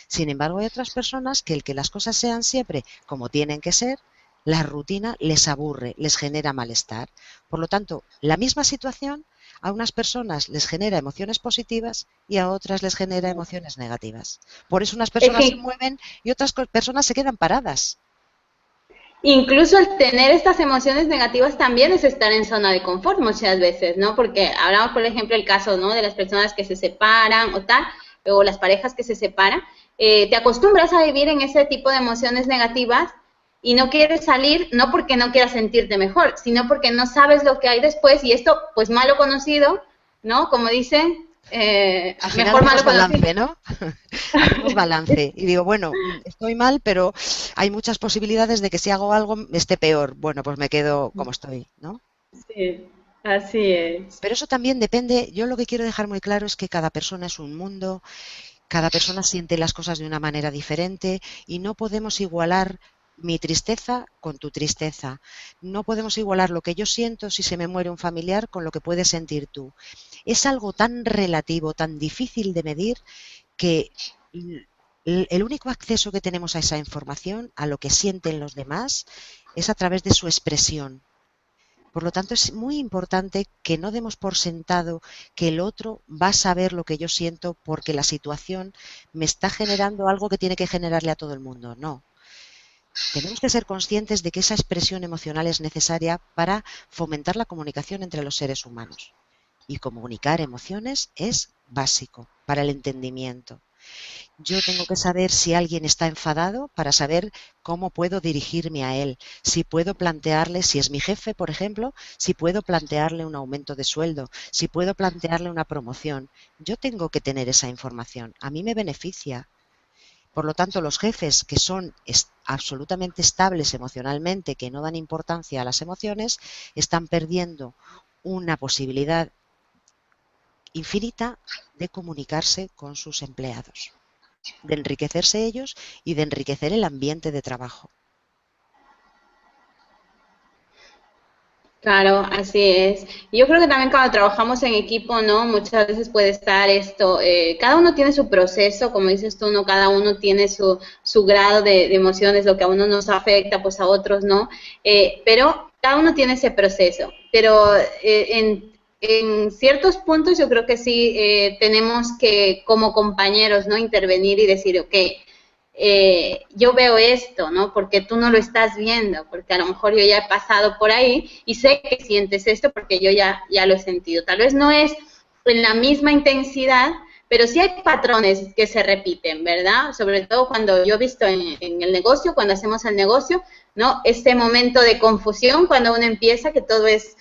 Sin embargo, hay otras personas que el que las cosas sean siempre como tienen que ser, la rutina les aburre, les genera malestar. Por lo tanto, la misma situación a unas personas les genera emociones positivas y a otras les genera emociones negativas. Por eso unas personas se mueven y otras personas se quedan paradas. Incluso el tener estas emociones negativas también es estar en zona de confort muchas veces, ¿no? Porque hablamos, por ejemplo, el caso, ¿no? De las personas que se separan o tal, o las parejas que se separan. Te acostumbras a vivir en ese tipo de emociones negativas y no quieres salir, no porque no quieras sentirte mejor, sino porque no sabes lo que hay después y esto, pues malo conocido, ¿no? Como dicen, al final mejor malo balance, conocido. ¿no? Hacemos balance y digo, bueno, estoy mal, pero hay muchas posibilidades de que si hago algo esté peor. Bueno, pues me quedo como estoy, ¿no? Sí, así es. Pero eso también depende, yo lo que quiero dejar muy claro es que cada persona es un mundo, cada persona siente las cosas de una manera diferente y no podemos igualar mi tristeza con tu tristeza. No podemos igualar lo que yo siento si se me muere un familiar con lo que puedes sentir tú. Es algo tan relativo, tan difícil de medir, que el único acceso que tenemos a esa información, a lo que sienten los demás, es a través de su expresión. Por lo tanto, es muy importante que no demos por sentado que el otro va a saber lo que yo siento porque la situación me está generando algo que tiene que generarle a todo el mundo. No. Tenemos que ser conscientes de que esa expresión emocional es necesaria para fomentar la comunicación entre los seres humanos. Y comunicar emociones es básico para el entendimiento. Yo tengo que saber si alguien está enfadado para saber cómo puedo dirigirme a él, si puedo plantearle, si es mi jefe, por ejemplo, si puedo plantearle un aumento de sueldo, si puedo plantearle una promoción. Yo tengo que tener esa información. A mí me beneficia. Por lo tanto, los jefes que son absolutamente estables emocionalmente, que no dan importancia a las emociones, están perdiendo una posibilidad infinita de comunicarse con sus empleados, de enriquecerse ellos y de enriquecer el ambiente de trabajo. Claro, así es. Yo creo que también cuando trabajamos en equipo, ¿no? Muchas veces puede estar esto, cada uno tiene su proceso, como dices tú, ¿no? Cada uno tiene su grado de emociones, lo que a uno nos afecta, pues a otros no, pero cada uno tiene ese proceso. Pero en ciertos puntos yo creo que sí tenemos que, como compañeros, ¿no? Intervenir y decir, ok, yo veo esto, ¿no? Porque tú no lo estás viendo, porque a lo mejor yo ya he pasado por ahí y sé que sientes esto porque yo ya lo he sentido. Tal vez no es en la misma intensidad, pero sí hay patrones que se repiten, ¿verdad? Sobre todo cuando yo he visto en el negocio, cuando hacemos el negocio, ¿no? Este momento de confusión, cuando uno empieza, que todo es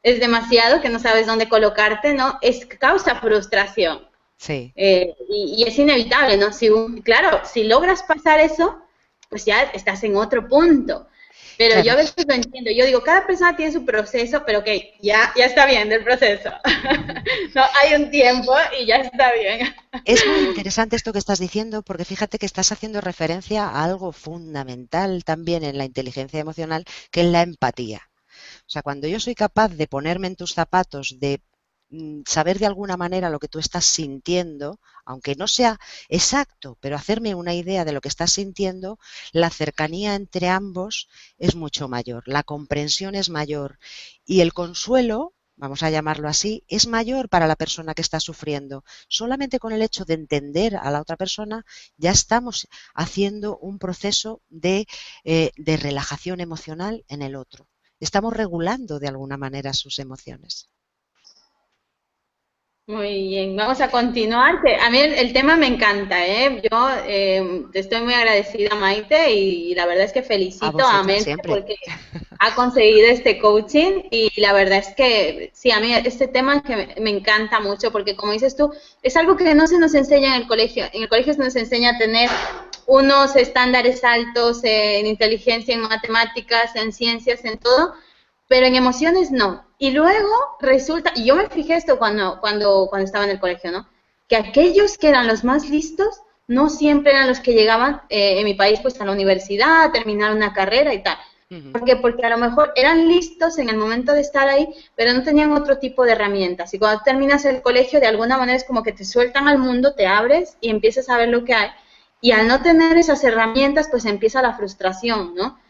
demasiado, que no sabes dónde colocarte, ¿no? Es causa frustración. Sí. Y es inevitable, ¿no? Claro, si logras pasar eso, pues ya estás en otro punto. Pero claro, yo a veces lo entiendo. Yo digo, cada persona tiene su proceso, pero ok, ya está bien del proceso. No, hay un tiempo y ya está bien. Es muy interesante esto que estás diciendo, porque fíjate que estás haciendo referencia a algo fundamental también en la inteligencia emocional, que es la empatía. O sea, cuando yo soy capaz de ponerme en tus zapatos, de saber de alguna manera lo que tú estás sintiendo, aunque no sea exacto, pero hacerme una idea de lo que estás sintiendo, la cercanía entre ambos es mucho mayor, la comprensión es mayor y el consuelo vamos a llamarlo así, es mayor para la persona que está sufriendo. Solamente con el hecho de entender a la otra persona ya estamos haciendo un proceso de relajación emocional en el otro. Estamos regulando de alguna manera sus emociones. Muy bien, vamos a continuar. A mí el tema me encanta, ¿eh? Yo te estoy muy agradecida, Maite, y la verdad es que A felicito a vosotras Merche siempre. porque ha conseguido este coaching y la verdad es que sí, a mí este tema que me encanta mucho porque como dices tú, es algo que no se nos enseña en el colegio. En el colegio se nos enseña a tener unos estándares altos en inteligencia, en matemáticas, en ciencias, en todo, pero en emociones no. Y luego resulta, y yo me fijé esto cuando estaba en el colegio, ¿no? Que aquellos que eran los más listos no siempre eran los que llegaban en mi país pues a la universidad, a terminar una carrera y tal. ¿Por qué? Porque a lo mejor eran listos en el momento de estar ahí, pero no tenían otro tipo de herramientas. Y cuando terminas el colegio, de alguna manera es como que te sueltan al mundo, te abres y empiezas a ver lo que hay. Y al no tener esas herramientas, pues empieza la frustración, ¿no?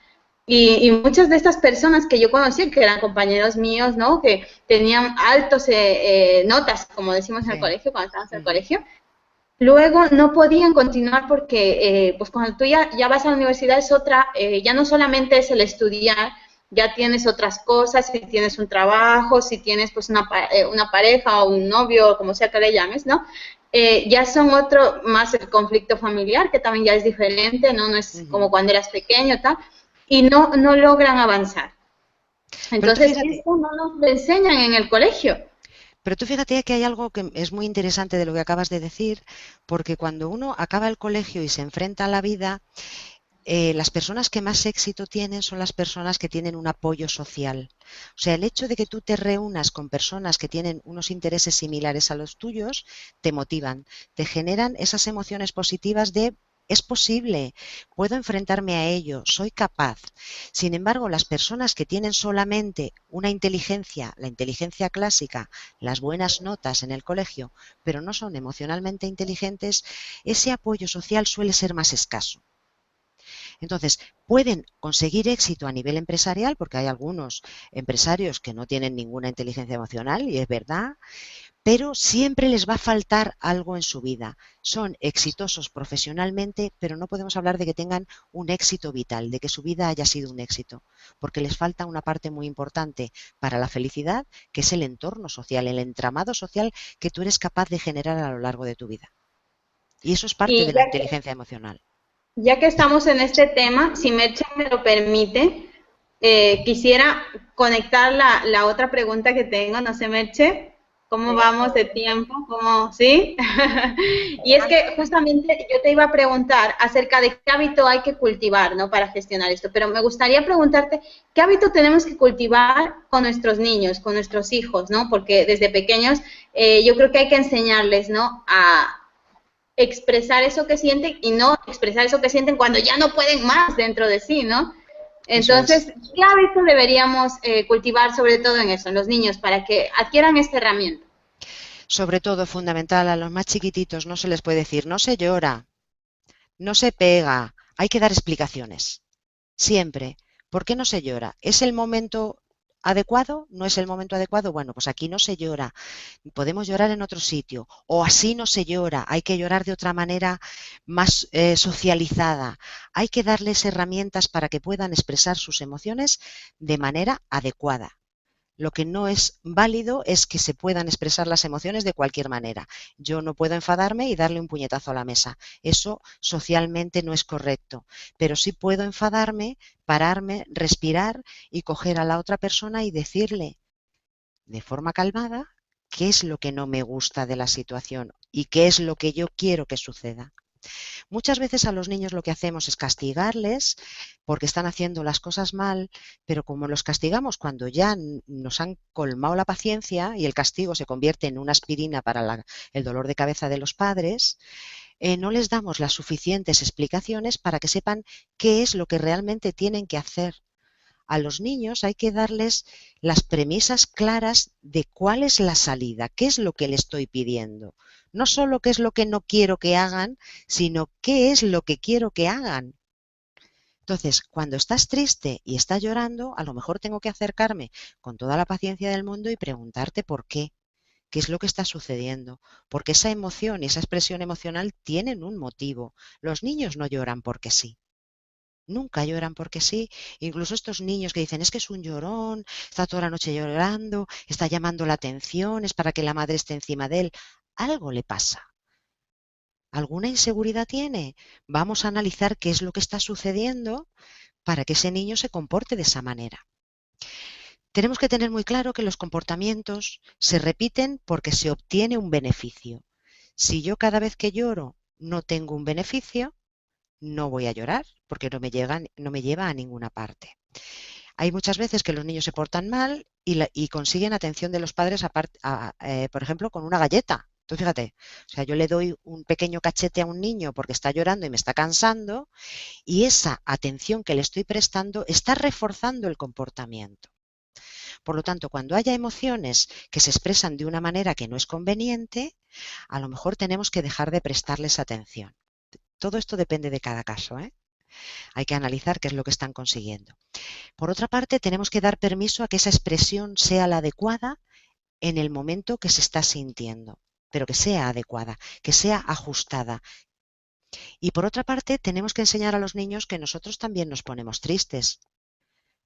Y muchas de estas personas que yo conocí, que eran compañeros míos, ¿no? Que tenían altos notas, como decimos en el Sí. colegio, cuando estábamos en el colegio, luego no podían continuar porque, pues cuando tú ya vas a la universidad es otra, ya no solamente es el estudiar, ya tienes otras cosas, si tienes un trabajo, si tienes pues una pareja o un novio, como sea que le llames, ¿no? Ya son otro, más el conflicto familiar, que también ya es diferente, ¿no? No es como cuando eras pequeño, tal, y no logran avanzar. Pero tú Entonces, fíjate, esto no nos lo enseñan en el colegio. Pero tú fíjate que hay algo que es muy interesante de lo que acabas de decir, porque cuando uno acaba el colegio y se enfrenta a la vida, las personas que más éxito tienen son las personas que tienen un apoyo social. O sea, el hecho de que tú te reúnas con personas que tienen unos intereses similares a los tuyos, te motivan, te generan esas emociones positivas de es posible, puedo enfrentarme a ello, soy capaz. Sin embargo, las personas que tienen solamente una inteligencia, la inteligencia clásica, las buenas notas en el colegio, pero no son emocionalmente inteligentes, ese apoyo social suele ser más escaso. Entonces, pueden conseguir éxito a nivel empresarial, porque hay algunos empresarios que no tienen ninguna inteligencia emocional, y es verdad, pero siempre les va a faltar algo en su vida. Son exitosos profesionalmente, pero no podemos hablar de que tengan un éxito vital, de que su vida haya sido un éxito, porque les falta una parte muy importante para la felicidad, que es el entorno social, el entramado social que tú eres capaz de generar a lo largo de tu vida. Y eso es parte Y de la inteligencia emocional. ya que estamos en este tema, si Merche me lo permite, quisiera conectar la otra pregunta que tengo, no sé, Merche, ¿cómo vamos de tiempo? ¿Cómo, sí? Y es que justamente yo te iba a preguntar acerca de qué hábito hay que cultivar, ¿no? Para gestionar esto, pero me gustaría preguntarte, ¿qué hábito tenemos que cultivar con nuestros niños, con nuestros hijos, ¿no? Porque desde pequeños yo creo que hay que enseñarles, ¿no? A expresar eso que sienten y no expresar eso que sienten cuando ya no pueden más dentro de sí, ¿no? Eso es. Entonces, ¿qué hábito deberíamos cultivar sobre todo en eso, en los niños, para que adquieran esta herramienta? Sobre todo, fundamental, a los más chiquititos no se les puede decir, no se llora, no se pega, hay que dar explicaciones. Siempre. ¿Por qué no se llora? ¿Es el momento adecuado? ¿No es el momento adecuado? Bueno, pues aquí no se llora. Podemos llorar en otro sitio. O así no se llora. Hay que llorar de otra manera más socializada. Hay que darles herramientas para que puedan expresar sus emociones de manera adecuada. Lo que no es válido es que se puedan expresar las emociones de cualquier manera. Yo no puedo enfadarme y darle un puñetazo a la mesa. Eso socialmente no es correcto. Pero sí puedo enfadarme, pararme, respirar y coger a la otra persona y decirle de forma calmada qué es lo que no me gusta de la situación y qué es lo que yo quiero que suceda. Muchas veces a los niños lo que hacemos es castigarles porque están haciendo las cosas mal, pero como los castigamos cuando ya nos han colmado la paciencia y el castigo se convierte en una aspirina para el dolor de cabeza de los padres, no les damos las suficientes explicaciones para que sepan qué es lo que realmente tienen que hacer. A los niños hay que darles las premisas claras de cuál es la salida, qué es lo que le estoy pidiendo. No solo qué es lo que no quiero que hagan, sino qué es lo que quiero que hagan. Entonces, cuando estás triste y estás llorando, a lo mejor tengo que acercarme con toda la paciencia del mundo y preguntarte por qué. ¿Qué es lo que está sucediendo? Porque esa emoción y esa expresión emocional tienen un motivo. Los niños no lloran porque sí. Nunca lloran porque sí. Incluso estos niños que dicen, es que es un llorón, está toda la noche llorando, está llamando la atención, es para que la madre esté encima de él. Algo le pasa. ¿Alguna inseguridad tiene? Vamos a analizar qué es lo que está sucediendo para que ese niño se comporte de esa manera. Tenemos que tener muy claro que los comportamientos se repiten porque se obtiene un beneficio. Si yo cada vez que lloro no tengo un beneficio, no voy a llorar porque no me lleva a ninguna parte. Hay muchas veces que los niños se portan mal y consiguen atención de los padres, por ejemplo, con una galleta. Tú fíjate, o sea, yo le doy un pequeño cachete a un niño porque está llorando y me está cansando, y esa atención que le estoy prestando está reforzando el comportamiento. Por lo tanto, cuando haya emociones que se expresan de una manera que no es conveniente, a lo mejor tenemos que dejar de prestarles atención. Todo esto depende de cada caso, ¿eh? Hay que analizar qué es lo que están consiguiendo. Por otra parte, tenemos que dar permiso a que esa expresión sea la adecuada en el momento que se está sintiendo, pero que sea adecuada, que sea ajustada. Y por otra parte, tenemos que enseñar a los niños que nosotros también nos ponemos tristes.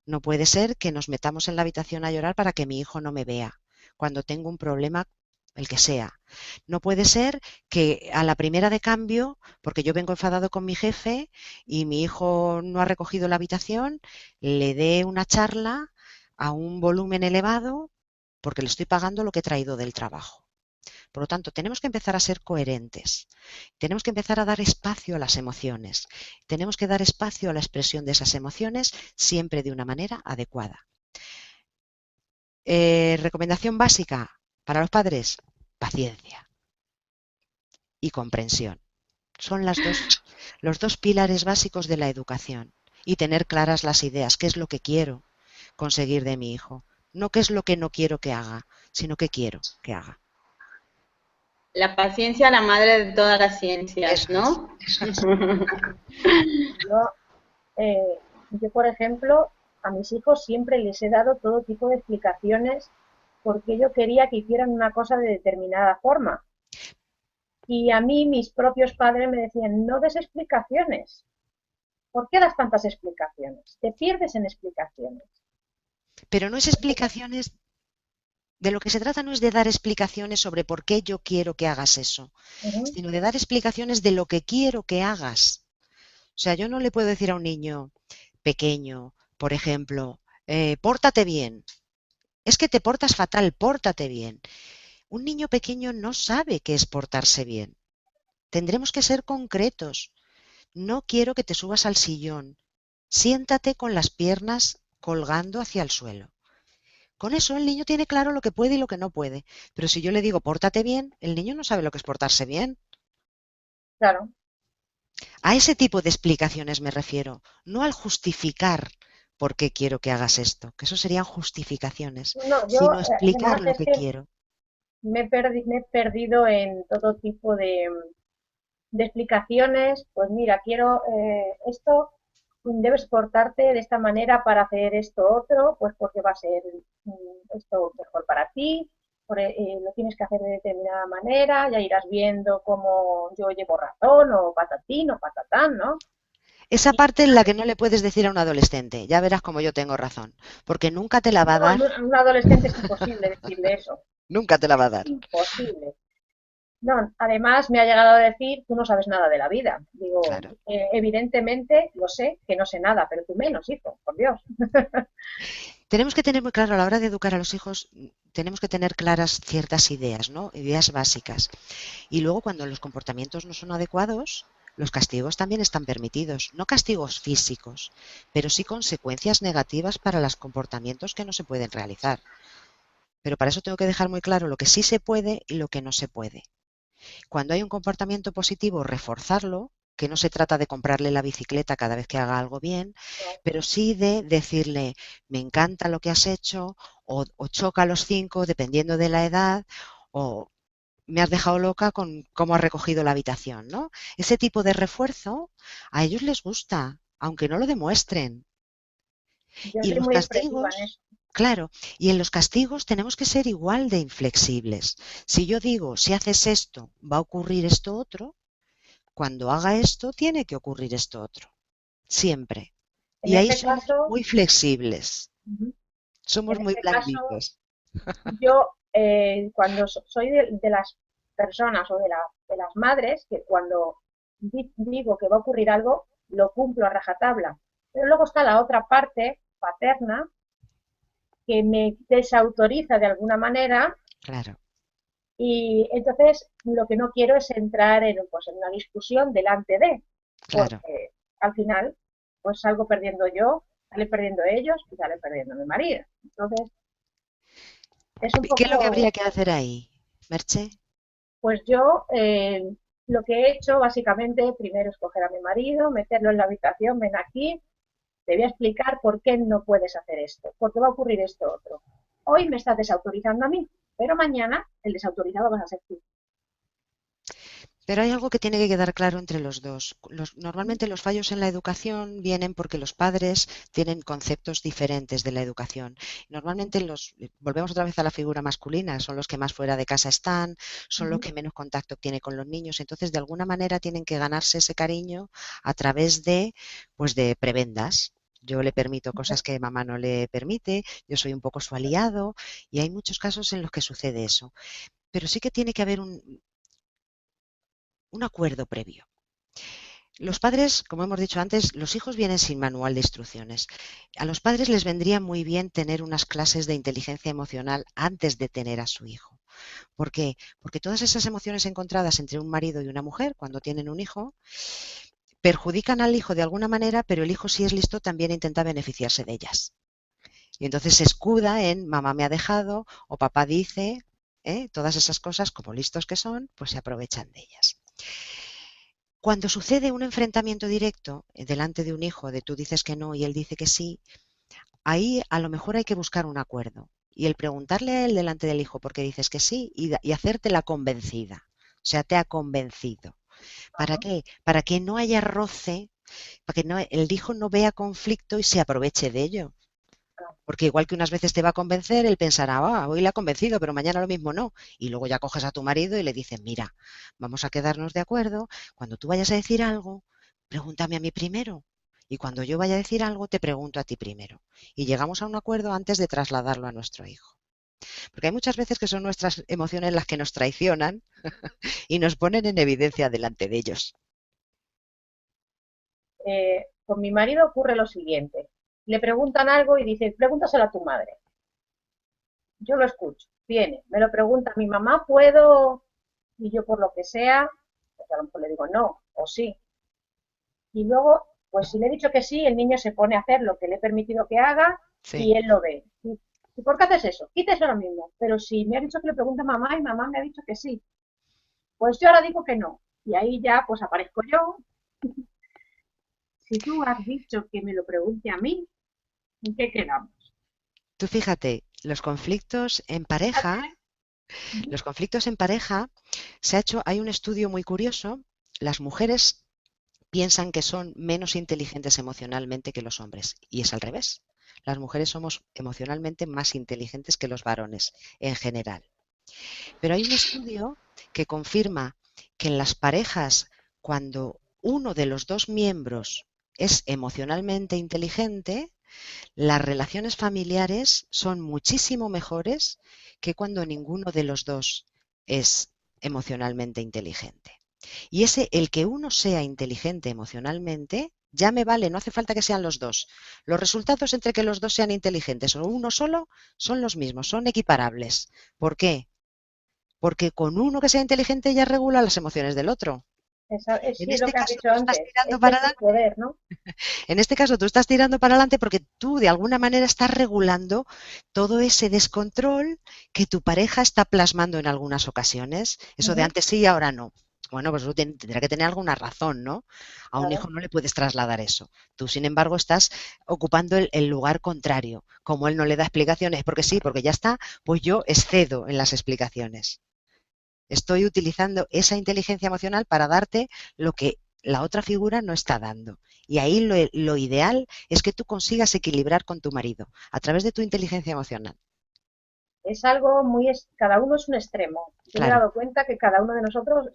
No puede ser que nos metamos en la habitación a llorar para que mi hijo no me vea cuando tengo un problema, el que sea. No puede ser que a la primera de cambio, porque yo vengo enfadado con mi jefe y mi hijo no ha recogido la habitación, le dé una charla a un volumen elevado porque le estoy pagando lo que he traído del trabajo. Por lo tanto, tenemos que empezar a ser coherentes. Tenemos que empezar a dar espacio a las emociones. Tenemos que dar espacio a la expresión de esas emociones siempre de una manera adecuada. Recomendación básica para los padres: paciencia y comprensión. Son los dos pilares básicos de la educación. Y tener claras las ideas, qué es lo que quiero conseguir de mi hijo. No qué es lo que no quiero que haga, sino qué quiero que haga. La paciencia, la madre de todas las ciencias, ¿no? Yo, por ejemplo, a mis hijos siempre les he dado todo tipo de explicaciones porque yo quería que hicieran una cosa de determinada forma. Y a mí mis propios padres me decían, no des explicaciones. ¿Por qué das tantas explicaciones? Te pierdes en explicaciones. Pero no es explicaciones, de lo que se trata no es de dar explicaciones sobre por qué yo quiero que hagas eso, sino de dar explicaciones de lo que quiero que hagas. O sea, yo no le puedo decir a un niño pequeño, por ejemplo, pórtate bien. Es que te portas fatal, pórtate bien. Un niño pequeño no sabe qué es portarse bien. Tendremos que ser concretos. No quiero que te subas al sillón. Siéntate con las piernas colgando hacia el suelo. Con eso el niño tiene claro lo que puede y lo que no puede. Pero si yo le digo pórtate bien, el niño no sabe lo que es portarse bien. Claro. A ese tipo de explicaciones me refiero, no al justificar por qué quiero que hagas esto, que eso serían justificaciones, No, sino explicar lo que quiero. Me he perdido en todo tipo de explicaciones. Pues mira, quiero esto, debes portarte de esta manera para hacer esto otro, pues porque va a ser esto mejor para ti, lo tienes que hacer de determinada manera, ya irás viendo cómo yo llevo razón, o patatín, o patatán, ¿no? Esa parte es la que no le puedes decir a un adolescente, ya verás como yo tengo razón, porque nunca te la va a dar. A un adolescente es imposible decirle eso. Nunca te la va a dar. Imposible. No, además me ha llegado a decir, tú no sabes nada de la vida. Digo, Claro. Evidentemente lo sé, que no sé nada, pero tú menos, hijo, por Dios. Tenemos que tener muy claro a la hora de educar a los hijos, tenemos que tener claras ciertas ideas, ¿no? Ideas básicas. Y luego cuando los comportamientos no son adecuados, los castigos también están permitidos. No castigos físicos, pero sí consecuencias negativas para los comportamientos que no se pueden realizar. Pero para eso tengo que dejar muy claro lo que sí se puede y lo que no se puede. Cuando hay un comportamiento positivo, reforzarlo, que no se trata de comprarle la bicicleta cada vez que haga algo bien, pero sí de decirle, me encanta lo que has hecho, o choca a los 5, dependiendo de la edad, o me has dejado loca con cómo has recogido la habitación, ¿no? Ese tipo de refuerzo a ellos les gusta. aunque no lo demuestren. Yo Y soy los muy expresiva en castigos, eso. claro, y en los castigos tenemos que ser igual de inflexibles. Si yo digo, si haces esto, va a ocurrir esto otro, cuando haga esto, tiene que ocurrir esto otro. Siempre. En Y ahí ese somos caso, muy flexibles, ujú, somos en muy ese caso, blanditos. yo cuando soy de las personas o de las madres que cuando digo que va a ocurrir algo, lo cumplo a rajatabla. Pero luego está la otra parte paterna que me desautoriza de alguna manera Claro, y entonces lo que no quiero es entrar en, pues, en una discusión delante de, claro. porque al final pues salgo perdiendo yo, sale perdiendo ellos y sale perdiendo mi marido. Entonces es un ¿Qué es lo que habría poco, que hacer ahí, Merche? pues yo lo que he hecho básicamente primero es coger a mi marido, meterlo en la habitación, ven aquí, te voy a explicar por qué no puedes hacer esto, porque va a ocurrir esto otro. Hoy me estás desautorizando a mí, pero mañana el desautorizado vas a ser tú. Pero hay algo que tiene que quedar claro entre los dos. Normalmente los fallos en la educación vienen porque los padres tienen conceptos diferentes de la educación. Normalmente volvemos otra vez a la figura masculina, son los que más fuera de casa están, son los que menos contacto tienen con los niños, entonces de alguna manera tienen que ganarse ese cariño a través de, pues de prebendas. Yo le permito cosas que mamá no le permite, yo soy un poco su aliado y hay muchos casos en los que sucede eso. Pero sí que tiene que haber un acuerdo previo. Los padres, como hemos dicho antes, los hijos vienen sin manual de instrucciones. A los padres les vendría muy bien tener unas clases de inteligencia emocional antes de tener a su hijo. ¿Por qué? Porque todas esas emociones encontradas entre un marido y una mujer cuando tienen un hijo perjudican al hijo de alguna manera, pero el hijo, si es listo, también intenta beneficiarse de ellas. Y entonces se escuda en mamá me ha dejado o papá dice, todas esas cosas, como listos que son, pues se aprovechan de ellas. Cuando sucede un enfrentamiento directo delante de un hijo, de tú dices que no y él dice que sí, ahí a lo mejor hay que buscar un acuerdo. Y el preguntarle a él delante del hijo por qué dices que sí y hacerte la convencida. O sea, te ha convencido. ¿Para qué? Para que no haya roce, para que el hijo no vea conflicto y se aproveche de ello. Porque igual que unas veces te va a convencer, él pensará, hoy le ha convencido, pero mañana lo mismo no. Y luego ya coges a tu marido y le dices, mira, vamos a quedarnos de acuerdo, cuando tú vayas a decir algo, pregúntame a mí primero. Y cuando yo vaya a decir algo, te pregunto a ti primero. Y llegamos a un acuerdo antes de trasladarlo a nuestro hijo. Porque hay muchas veces que son nuestras emociones las que nos traicionan y nos ponen en evidencia delante de ellos. Con mi marido ocurre lo siguiente. Le preguntan algo y dice, pregúntaselo a tu madre. Yo lo escucho. Viene, me lo pregunta mi mamá, ¿puedo? Y yo por lo que sea, pues a lo mejor le digo no o sí. Y luego, pues si le he dicho que sí, el niño se pone a hacer lo que le he permitido que haga Sí. y él lo ve. ¿Y por qué haces eso? Quítese ahora mismo. Pero si me ha dicho que le pregunte a mamá y mamá me ha dicho que sí, pues yo ahora digo que no. Y ahí ya pues aparezco yo. Si tú has dicho que me lo pregunte a mí, ¿en qué quedamos? Tú fíjate, Fíjate. los conflictos en pareja, hay un estudio muy curioso, las mujeres piensan que son menos inteligentes emocionalmente que los hombres. Y es al revés. Las mujeres somos emocionalmente más inteligentes que los varones en general. Pero hay un estudio que confirma que en las parejas, cuando uno de los dos miembros es emocionalmente inteligente, las relaciones familiares son muchísimo mejores que cuando ninguno de los dos es emocionalmente inteligente. Y el que uno sea inteligente emocionalmente, ya me vale, no hace falta que sean los dos. Los resultados entre que los dos sean inteligentes o uno solo son los mismos, son equiparables. ¿Por qué? Porque con uno que sea inteligente ya regula las emociones del otro. En Sí, es lo este que has caso dicho tú estás antes. tirando Este para es el adelante. poder, ¿no? En este caso tú estás tirando para adelante porque tú de alguna manera estás regulando todo ese descontrol que tu pareja está plasmando en algunas ocasiones. Eso de Ujú, antes sí y ahora no. Bueno, pues eso tendrá que tener alguna razón, ¿no? A un claro. hijo no le puedes trasladar eso. Tú, sin embargo, estás ocupando el lugar contrario. Como él no le da explicaciones, porque sí, porque ya está, pues yo excedo en las explicaciones. Estoy utilizando esa inteligencia emocional para darte lo que la otra figura no está dando. Y ahí lo ideal es que tú consigas equilibrar con tu marido a través de tu inteligencia emocional. Es algo cada uno es un extremo. Yo me he Claro. dado cuenta que cada uno de nosotros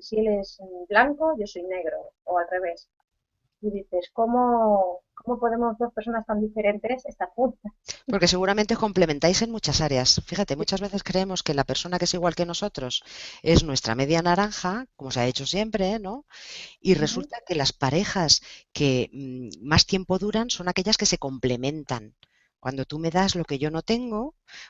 si él es blanco, yo soy negro, o al revés. Y dices, ¿cómo podemos dos personas tan diferentes estar juntas? Porque seguramente os complementáis en muchas áreas. Fíjate, muchas veces creemos que la persona que es igual que nosotros es nuestra media naranja, como se ha hecho siempre, ¿no? Y Ujú. resulta que las parejas que más tiempo duran son aquellas que se complementan. Cuando tú me das lo que yo no tengo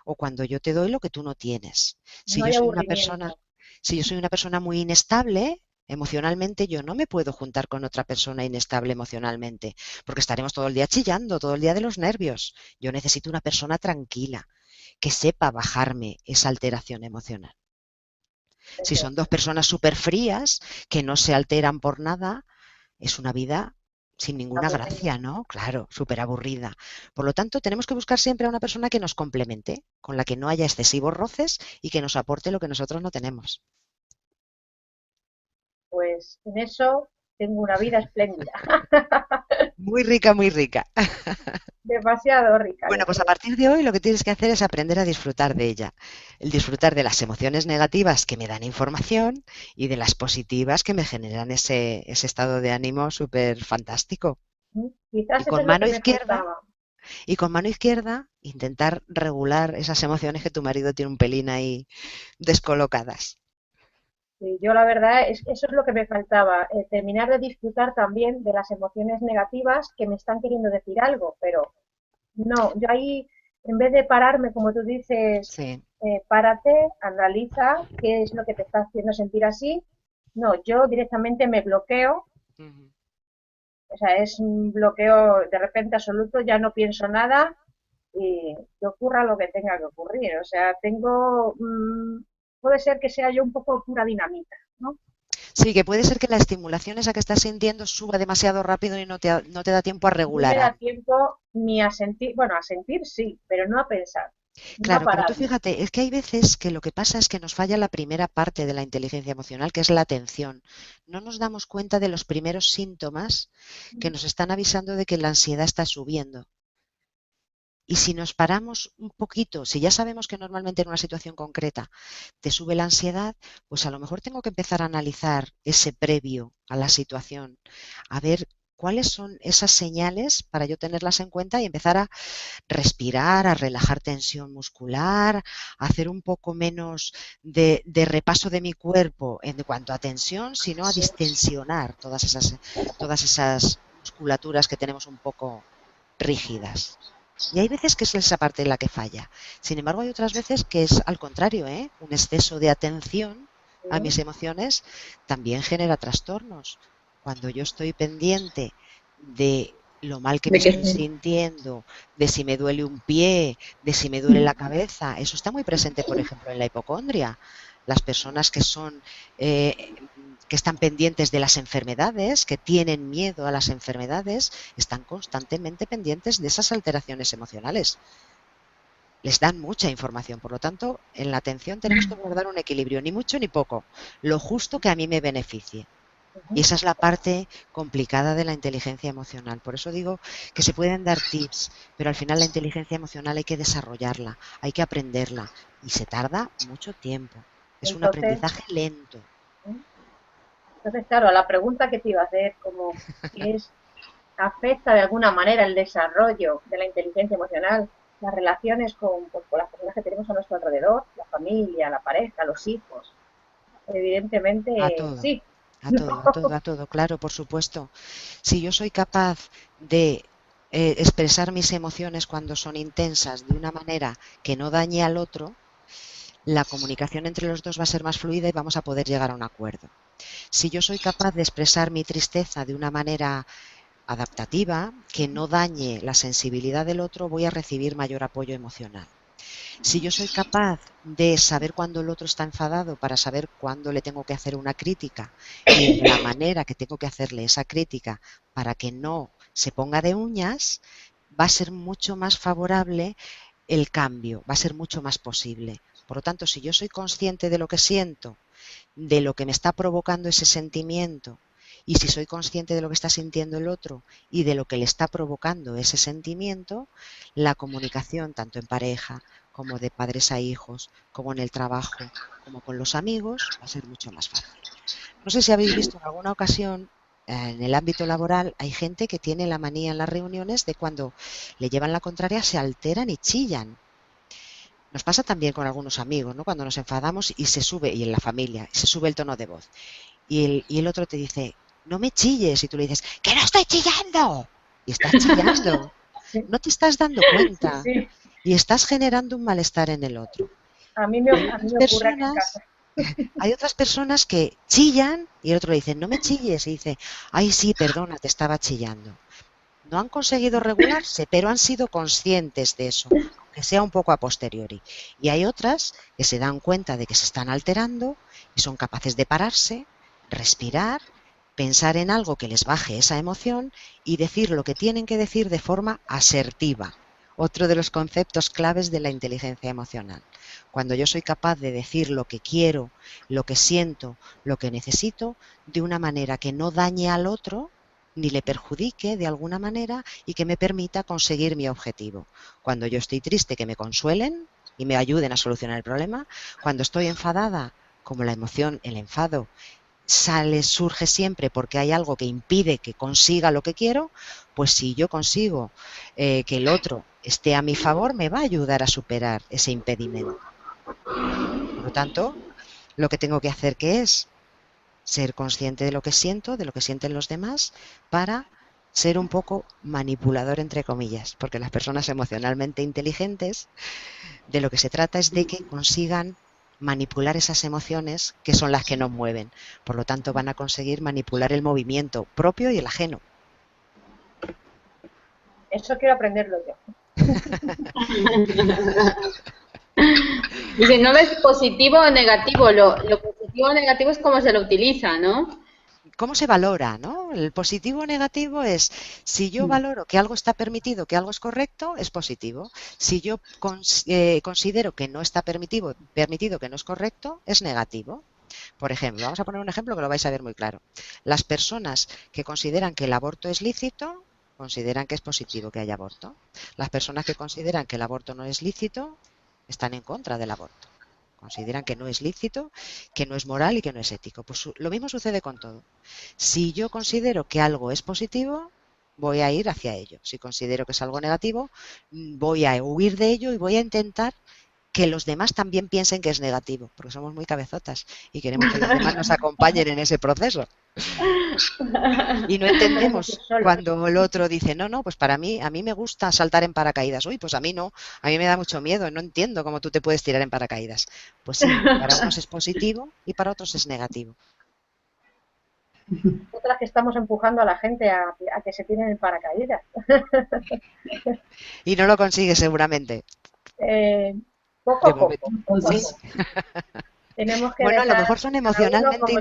o cuando yo te doy lo que tú no tienes. Si No yo hay soy una persona, aburrimiento. si yo soy una persona muy inestable, emocionalmente, yo no me puedo juntar con otra persona inestable emocionalmente, porque estaremos todo el día chillando, todo el día de los nervios. Yo necesito una persona tranquila, que sepa bajarme esa alteración emocional. Si Eso son es. dos personas súper frías, que no se alteran por nada, es una vida sin ninguna Aburrido. gracia, ¿no? Claro, súper aburrida. Por lo tanto, tenemos que buscar siempre a una persona que nos complemente, con la que no haya excesivos roces y que nos aporte lo que nosotros no tenemos. Pues en eso tengo una vida espléndida. Muy rica, muy rica. Demasiado rica, Bueno, yo pues a creo. partir de hoy lo que tienes que hacer es aprender a disfrutar de ella. El disfrutar de las emociones negativas que me dan información y de las positivas que me generan ese estado de ánimo súper fantástico. Y Quizás eso con es lo que mano me izquierda faltaba. Y con mano izquierda, intentar regular esas emociones que tu marido tiene un pelín ahí descolocadas. Y yo la verdad es que eso es lo que me faltaba, terminar de disfrutar también de las emociones negativas que me están queriendo decir algo, pero no, yo ahí, en vez de pararme, como tú dices, Sí. párate, analiza qué es lo que te está haciendo sentir así. No, yo directamente me bloqueo, Ujú. o sea, es un bloqueo de repente absoluto, ya no pienso nada y que ocurra lo que tenga que ocurrir. O sea, puede ser que sea yo un poco pura dinamita, ¿no? Sí, que puede ser que la estimulación esa que estás sintiendo suba demasiado rápido y no te da tiempo a No me regular. da tiempo ni a sentir, bueno, a sentir sí, pero no a pensar, no a Claro, pero tú pararme. fíjate, es que hay veces que lo que pasa es que nos falla la primera parte de la inteligencia emocional, que es la atención. No nos damos cuenta de los primeros síntomas que nos están avisando de que la ansiedad está subiendo. Y si nos paramos un poquito, si ya sabemos que normalmente en una situación concreta te sube la ansiedad, pues a lo mejor tengo que empezar a analizar ese previo a la situación, a ver cuáles son esas señales para yo tenerlas en cuenta y empezar a respirar, a relajar tensión muscular, a hacer un poco menos de repaso de mi cuerpo en cuanto a tensión, sino a Sí. distensionar todas esas musculaturas que tenemos un poco rígidas. Y hay veces que es esa parte la que falla. Sin embargo, hay otras veces que es al contrario, ¿eh? Un exceso de atención a mis emociones también genera trastornos. Cuando yo estoy pendiente de lo mal que me De que estoy sí. sintiendo, de si me duele un pie, de si me duele la cabeza, eso está muy presente, por ejemplo, en la hipocondria. Las personas eh, que están pendientes de las enfermedades, que tienen miedo a las enfermedades, están constantemente pendientes de esas alteraciones emocionales. Les dan mucha información, por lo tanto, en la atención tenemos que guardar un equilibrio, ni mucho ni poco, lo justo que a mí me beneficie. Y esa es la parte complicada de la inteligencia emocional. Por eso digo que se pueden dar tips, pero al final la inteligencia emocional hay que desarrollarla, hay que aprenderla y se tarda mucho tiempo. Es un Entonces, aprendizaje lento. claro, la pregunta que te iba a hacer, como si afecta de alguna manera el desarrollo de la inteligencia emocional, las relaciones pues, con las personas que tenemos a nuestro alrededor, la familia, la pareja, los hijos. A Evidentemente, todo, sí. a todo, a todo, a todo, claro, por supuesto. Si yo soy capaz de expresar mis emociones cuando son intensas de una manera que no dañe al otro, la comunicación entre los dos va a ser más fluida y vamos a poder llegar a un acuerdo. Si yo soy capaz de expresar mi tristeza de una manera adaptativa, que no dañe la sensibilidad del otro, voy a recibir mayor apoyo emocional. Si yo soy capaz de saber cuándo el otro está enfadado para saber cuándo le tengo que hacer una crítica y de la manera que tengo que hacerle esa crítica para que no se ponga de uñas, va a ser mucho más favorable el cambio, va a ser mucho más posible. Por lo tanto, si yo soy consciente de lo que siento, de lo que me está provocando ese sentimiento Y si soy consciente de lo que está sintiendo el otro y de lo que le está provocando ese sentimiento, la comunicación, tanto en pareja como de padres a hijos, como en el trabajo, como con los amigos, va a ser mucho más fácil. No sé si habéis visto en alguna ocasión, en el ámbito laboral, hay gente que tiene la manía en las reuniones de cuando le llevan la contraria se alteran y chillan. Nos pasa también con algunos amigos, ¿no? Cuando nos enfadamos y se sube, y en la familia, se sube el tono de voz. Y el otro te dice, no me chilles, y tú le dices, ¡que no estoy chillando! Y estás chillando. No te estás dando cuenta. Sí. Y estás generando un malestar en el otro. A mí me ocurre en casa. Hay otras personas que chillan y el otro le dice, no me chilles, y dice, ay sí, perdona, te estaba chillando. No han conseguido regularse, pero han sido conscientes de eso, aunque sea un poco a posteriori. Y hay otras que se dan cuenta de que se están alterando y son capaces de pararse, respirar, pensar en algo que les baje esa emoción y decir lo que tienen que decir de forma asertiva. Otro de los conceptos claves de la inteligencia emocional. Cuando yo soy capaz de decir lo que quiero, lo que siento, lo que necesito, de una manera que no dañe al otro, ni le perjudique de alguna manera y que me permita conseguir mi objetivo. Cuando yo estoy triste, que me consuelen y me ayuden a solucionar el problema. Cuando estoy enfadada, como la emoción, el enfado, surge siempre porque hay algo que impide que consiga lo que quiero, pues si yo consigo que el otro esté a mi favor, me va a ayudar a superar ese impedimento. Por lo tanto, lo que tengo que hacer que es ser consciente de lo que siento, de lo que sienten los demás, para ser un poco manipulador, entre comillas, porque las personas emocionalmente inteligentes, de lo que se trata es de que consigan manipular esas emociones que son las que nos mueven. Por lo tanto, van a conseguir manipular el movimiento propio y el ajeno. Eso quiero aprenderlo yo. Dice, no ves positivo o negativo, lo positivo o negativo es cómo se lo utiliza, ¿no? ¿Cómo se valora, no? El positivo o negativo es, si yo valoro que algo está permitido, que algo es correcto, es positivo. Si yo considero que no está permitido, que no es correcto, es negativo. Por ejemplo, vamos a poner un ejemplo que lo vais a ver muy claro. Las personas que consideran que el aborto es lícito, consideran que es positivo que haya aborto. Las personas que consideran que el aborto no es lícito, están en contra del aborto. Consideran que no es lícito, que no es moral y que no es ético. Pues lo mismo sucede con todo. Si yo considero que algo es positivo, voy a ir hacia ello. Si considero que es algo negativo, voy a huir de ello y voy a intentar que los demás también piensen que es negativo, porque somos muy cabezotas y queremos que los demás nos acompañen en ese proceso. Y no entendemos cuando el otro dice, no, pues a mí me gusta saltar en paracaídas. Uy, pues a mí no, a mí me da mucho miedo, no entiendo cómo tú te puedes tirar en paracaídas. Pues sí, para unos es positivo y para otros es negativo. Otras que estamos empujando a la gente a que se tiren en paracaídas. Y no lo consigue seguramente. Poco a poco. Sí. Tenemos que bueno, a lo mejor son emocionalmente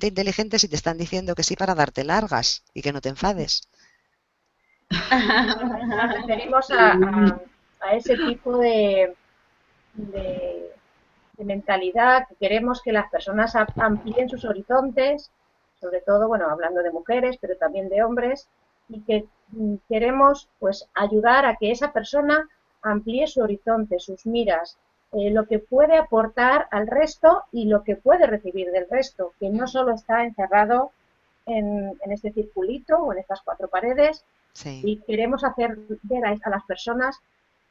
inteligentes y te están diciendo que sí para darte largas y que no te enfades. Nos referimos a ese tipo de mentalidad, que queremos que las personas amplíen sus horizontes, sobre todo, bueno, hablando de mujeres, pero también de hombres, y que queremos pues ayudar a que esa persona amplíe su horizonte, sus miras, lo que puede aportar al resto y lo que puede recibir del resto, que no solo está encerrado en este circulito o en estas cuatro paredes. Sí. Y queremos hacer ver a las personas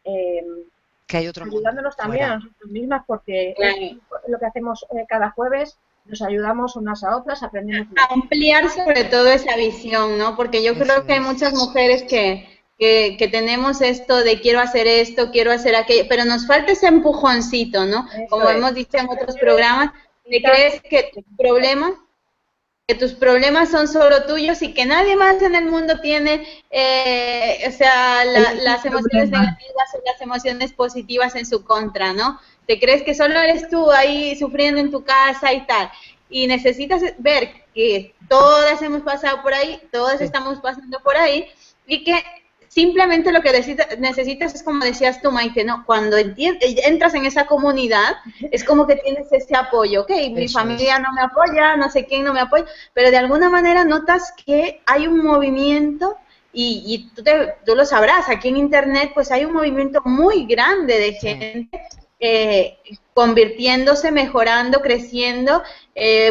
que hay otro ayudándonos también a nosotros mismas, porque es lo que hacemos cada jueves. Nos ayudamos unas a otras, aprendemos. Ampliar sobre todo esa visión, ¿no? Porque yo creo que hay muchas mujeres que tenemos esto de quiero hacer esto, quiero hacer aquello, pero nos falta ese empujoncito, ¿no? Como hemos dicho en otros programas, de crees que tus problemas son solo tuyos y que nadie más en el mundo tiene, las emociones negativas o las emociones positivas en su contra, ¿no? Te crees que solo eres tú ahí sufriendo en tu casa y tal. Y necesitas ver que todas hemos pasado por ahí, todas estamos pasando por ahí, y que simplemente lo que necesitas es, como decías tú, Maite, ¿no? Cuando entras en esa comunidad, es como que tienes ese apoyo, ok, mi Eso familia es. no me apoya, no sé quién no me apoya, pero de alguna manera notas que hay un movimiento y tú lo sabrás, aquí en Internet pues hay un movimiento muy grande de Sí, gente convirtiéndose, mejorando, creciendo,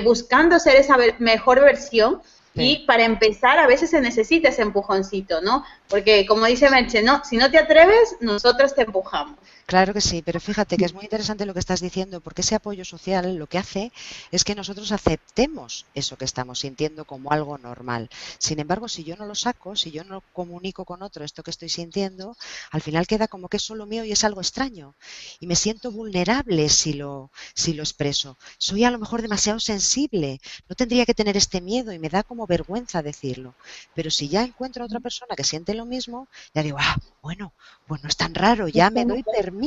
buscando ser esa mejor versión. sí. Y para empezar, a veces se necesita ese empujoncito, ¿no? Porque como dice Merche, no, si no te atreves, nosotros te empujamos. Claro que sí, pero fíjate que es muy interesante lo que estás diciendo, porque ese apoyo social lo que hace es que nosotros aceptemos eso que estamos sintiendo como algo normal. Sin embargo, si yo no lo saco, si yo no comunico con otro esto que estoy sintiendo, al final queda como que es solo mío y es algo extraño. Y me siento vulnerable si lo expreso. Soy a lo mejor demasiado sensible, no tendría que tener este miedo y me da como vergüenza decirlo. Pero si ya encuentro a otra persona que siente lo mismo, ya digo, ah, bueno, pues no es tan raro, ya me doy permiso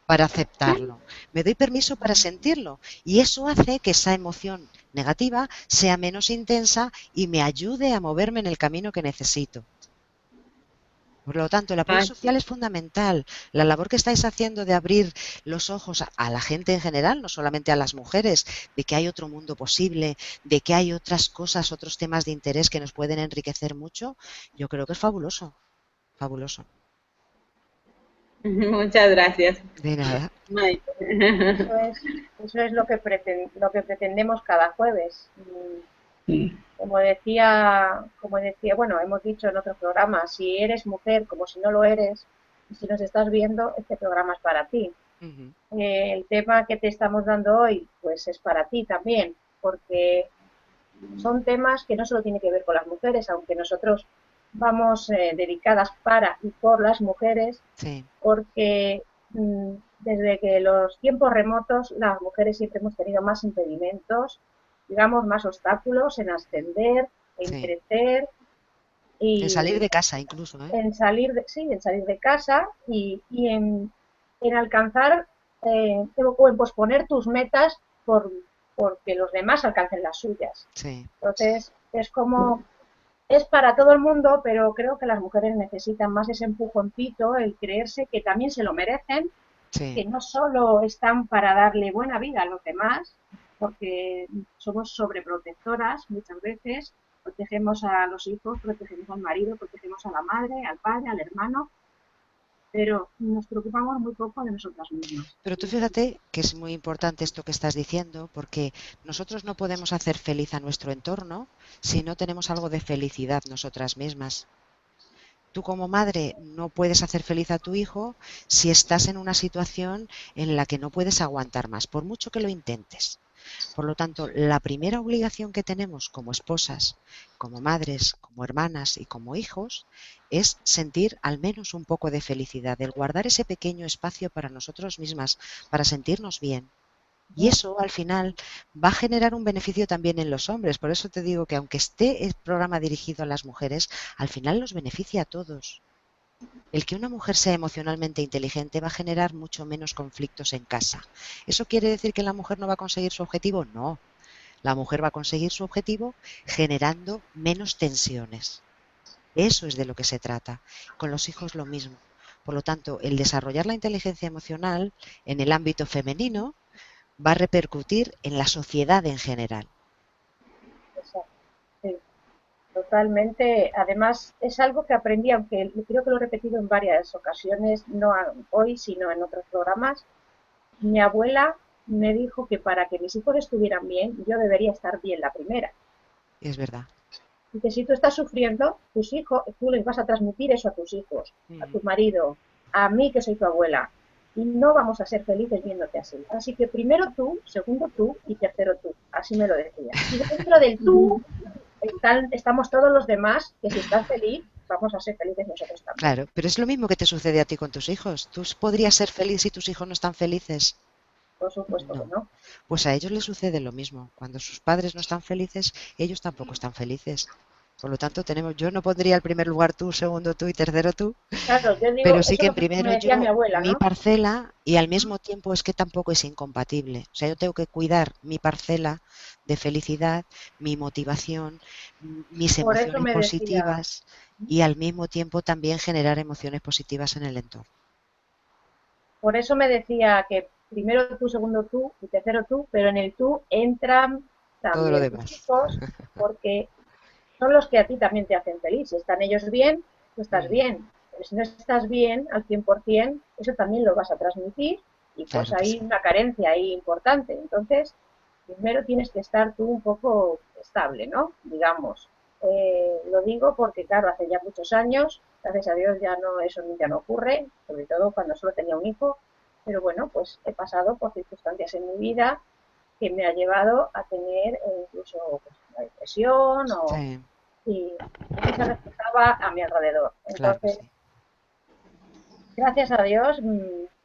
para aceptarlo, me doy permiso para sentirlo y eso hace que esa emoción negativa sea menos intensa y me ayude a moverme en el camino que necesito. Por lo tanto, el apoyo Ay, social es fundamental. La labor que estáis haciendo de abrir los ojos a la gente en general, no solamente a las mujeres, de que hay otro mundo posible, de que hay otras cosas, otros temas de interés que nos pueden enriquecer mucho, yo creo que es fabuloso, fabuloso. muchas gracias, De nada. Maite. Eso es lo que pretendemos cada jueves. Sí. Como decía, bueno, hemos dicho en otros programas, si eres mujer como si no lo eres, y si nos estás viendo, este programa es para ti. Ujú. El tema que te estamos dando hoy, pues es para ti también, porque son temas que no solo tienen que ver con las mujeres, aunque nosotros vamos dedicadas para y por las mujeres, Sí, porque desde que los tiempos remotos las mujeres siempre hemos tenido más impedimentos, digamos, más obstáculos en ascender, en sí. crecer En salir y de casa incluso, ¿eh? en salir de, sí, en salir de casa y en alcanzar o en posponer tus metas porque los demás alcancen las suyas. Sí, Entonces, es como, es para todo el mundo, pero creo que las mujeres necesitan más ese empujoncito, el creerse que también se lo merecen, sí. que no solo están para darle buena vida a los demás, porque somos sobreprotectoras muchas veces, protegemos a los hijos, protegemos al marido, protegemos a la madre, al padre, al hermano, pero nos preocupamos muy poco de nosotras mismas. Pero tú fíjate que es muy importante esto que estás diciendo, porque nosotros no podemos hacer feliz a nuestro entorno si no tenemos algo de felicidad nosotras mismas. Tú como madre no puedes hacer feliz a tu hijo si estás en una situación en la que no puedes aguantar más, por mucho que lo intentes. Por lo tanto, la primera obligación que tenemos como esposas, como madres, como hermanas y como hijos es sentir al menos un poco de felicidad, el guardar ese pequeño espacio para nosotros mismas, para sentirnos bien. Y eso al final va a generar un beneficio también en los hombres. Por eso te digo que aunque esté el programa dirigido a las mujeres, al final los beneficia a todos. El que una mujer sea emocionalmente inteligente va a generar mucho menos conflictos en casa. ¿Eso quiere decir que la mujer no va a conseguir su objetivo? No. La mujer va a conseguir su objetivo generando menos tensiones. Eso es de lo que se trata. Con los hijos lo mismo. Por lo tanto, el desarrollar la inteligencia emocional en el ámbito femenino va a repercutir en la sociedad en general. Exacto, sí, totalmente. Además, es algo que aprendí, aunque creo que lo he repetido en varias ocasiones, no hoy, sino en otros programas. Mi abuela me dijo que para que mis hijos estuvieran bien, yo debería estar bien la primera. Es verdad. Y que si tú estás sufriendo, tus hijos, tú les vas a transmitir eso a tus hijos, a tu marido, a mí que soy tu abuela. Y no vamos a ser felices viéndote así. Así que primero tú, segundo tú y tercero tú. Así me lo decía. Y dentro del tú estamos todos los demás, que si estás feliz, vamos a ser felices nosotros también. Claro, pero es lo mismo que te sucede a ti con tus hijos. ¿Tú podrías ser feliz si tus hijos no están felices? Por supuesto que No. no. Pues a ellos les sucede lo mismo. Cuando sus padres no están felices, ellos tampoco están felices. Por lo tanto, yo no pondría en primer lugar tú, segundo tú y tercero tú, Claro, yo digo, pero sí eso que es en lo que me primero decía mi yo, abuela, mi ¿no? parcela, y al mismo tiempo es que tampoco es incompatible. O sea, yo tengo que cuidar mi parcela de felicidad, mi motivación, mis Por eso emociones me decía, positivas y al mismo tiempo también generar emociones positivas en el entorno. por eso me decía que primero tú, segundo tú y tercero tú, pero en el tú entran Todo lo también tus demás. hijos, porque son los que a ti también te hacen feliz. Si están ellos bien, tú estás Mm, bien. Pero si no estás bien al 100%, eso también lo vas a transmitir y pues claro que hay sí. una carencia ahí importante. Entonces, primero tienes que estar tú un poco estable, ¿no? Digamos. Lo digo porque, claro, hace ya muchos años, gracias a Dios ya no, eso ya no ocurre, sobre todo cuando solo tenía un hijo, pero bueno, pues he pasado por circunstancias en mi vida que me ha llevado a tener incluso pues, una depresión Sí, y eso se reflejaba a mi alrededor. claro que Entonces, sí. gracias a Dios,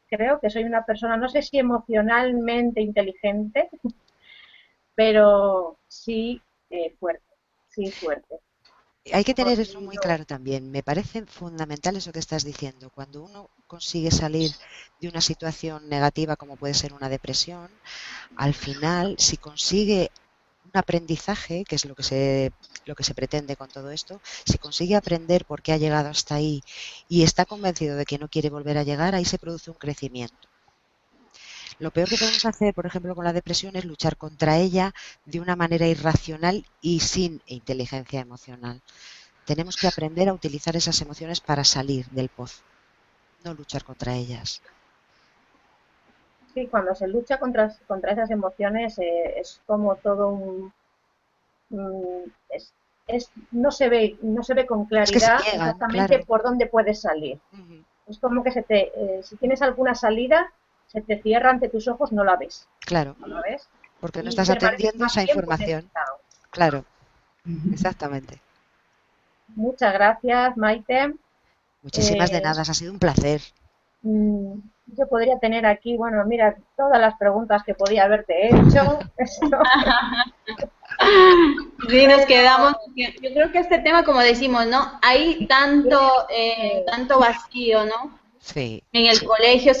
creo que soy una persona, no sé si emocionalmente inteligente, pero sí fuerte, sí fuerte. Hay que tener Porque eso muy yo, claro también. Me parece fundamental eso que estás diciendo. Cuando uno consigue salir de una situación negativa como puede ser una depresión, al final, si consigue un aprendizaje, que es lo que se pretende con todo esto, si consigue aprender por qué ha llegado hasta ahí y está convencido de que no quiere volver a llegar, ahí se produce un crecimiento. Lo peor que podemos hacer, por ejemplo, con la depresión es luchar contra ella de una manera irracional y sin inteligencia emocional. Tenemos que aprender a utilizar esas emociones para salir del pozo, no luchar contra ellas. sí, cuando se lucha contra esas emociones es como todo un... no se ve con Es que se claridad niegan, exactamente claro. por dónde puedes salir. Ujú. Es como que si tienes alguna salida, se te cierra ante tus ojos, no la ves, Claro, no la ves porque no y estás permaneces atendiendo más esa tiempo en ese información. estado. Claro, exactamente. Muchas gracias, Maite. Muchísimas de Eh, nada, ha sido un placer. mm, yo podría tener aquí, bueno, mira, todas las preguntas que podía haberte hecho, Sí, nos pero quedamos. Yo creo que este tema, como decimos, ¿no? Hay tienes, tanto vacío, ¿no? Sí, En el colegio,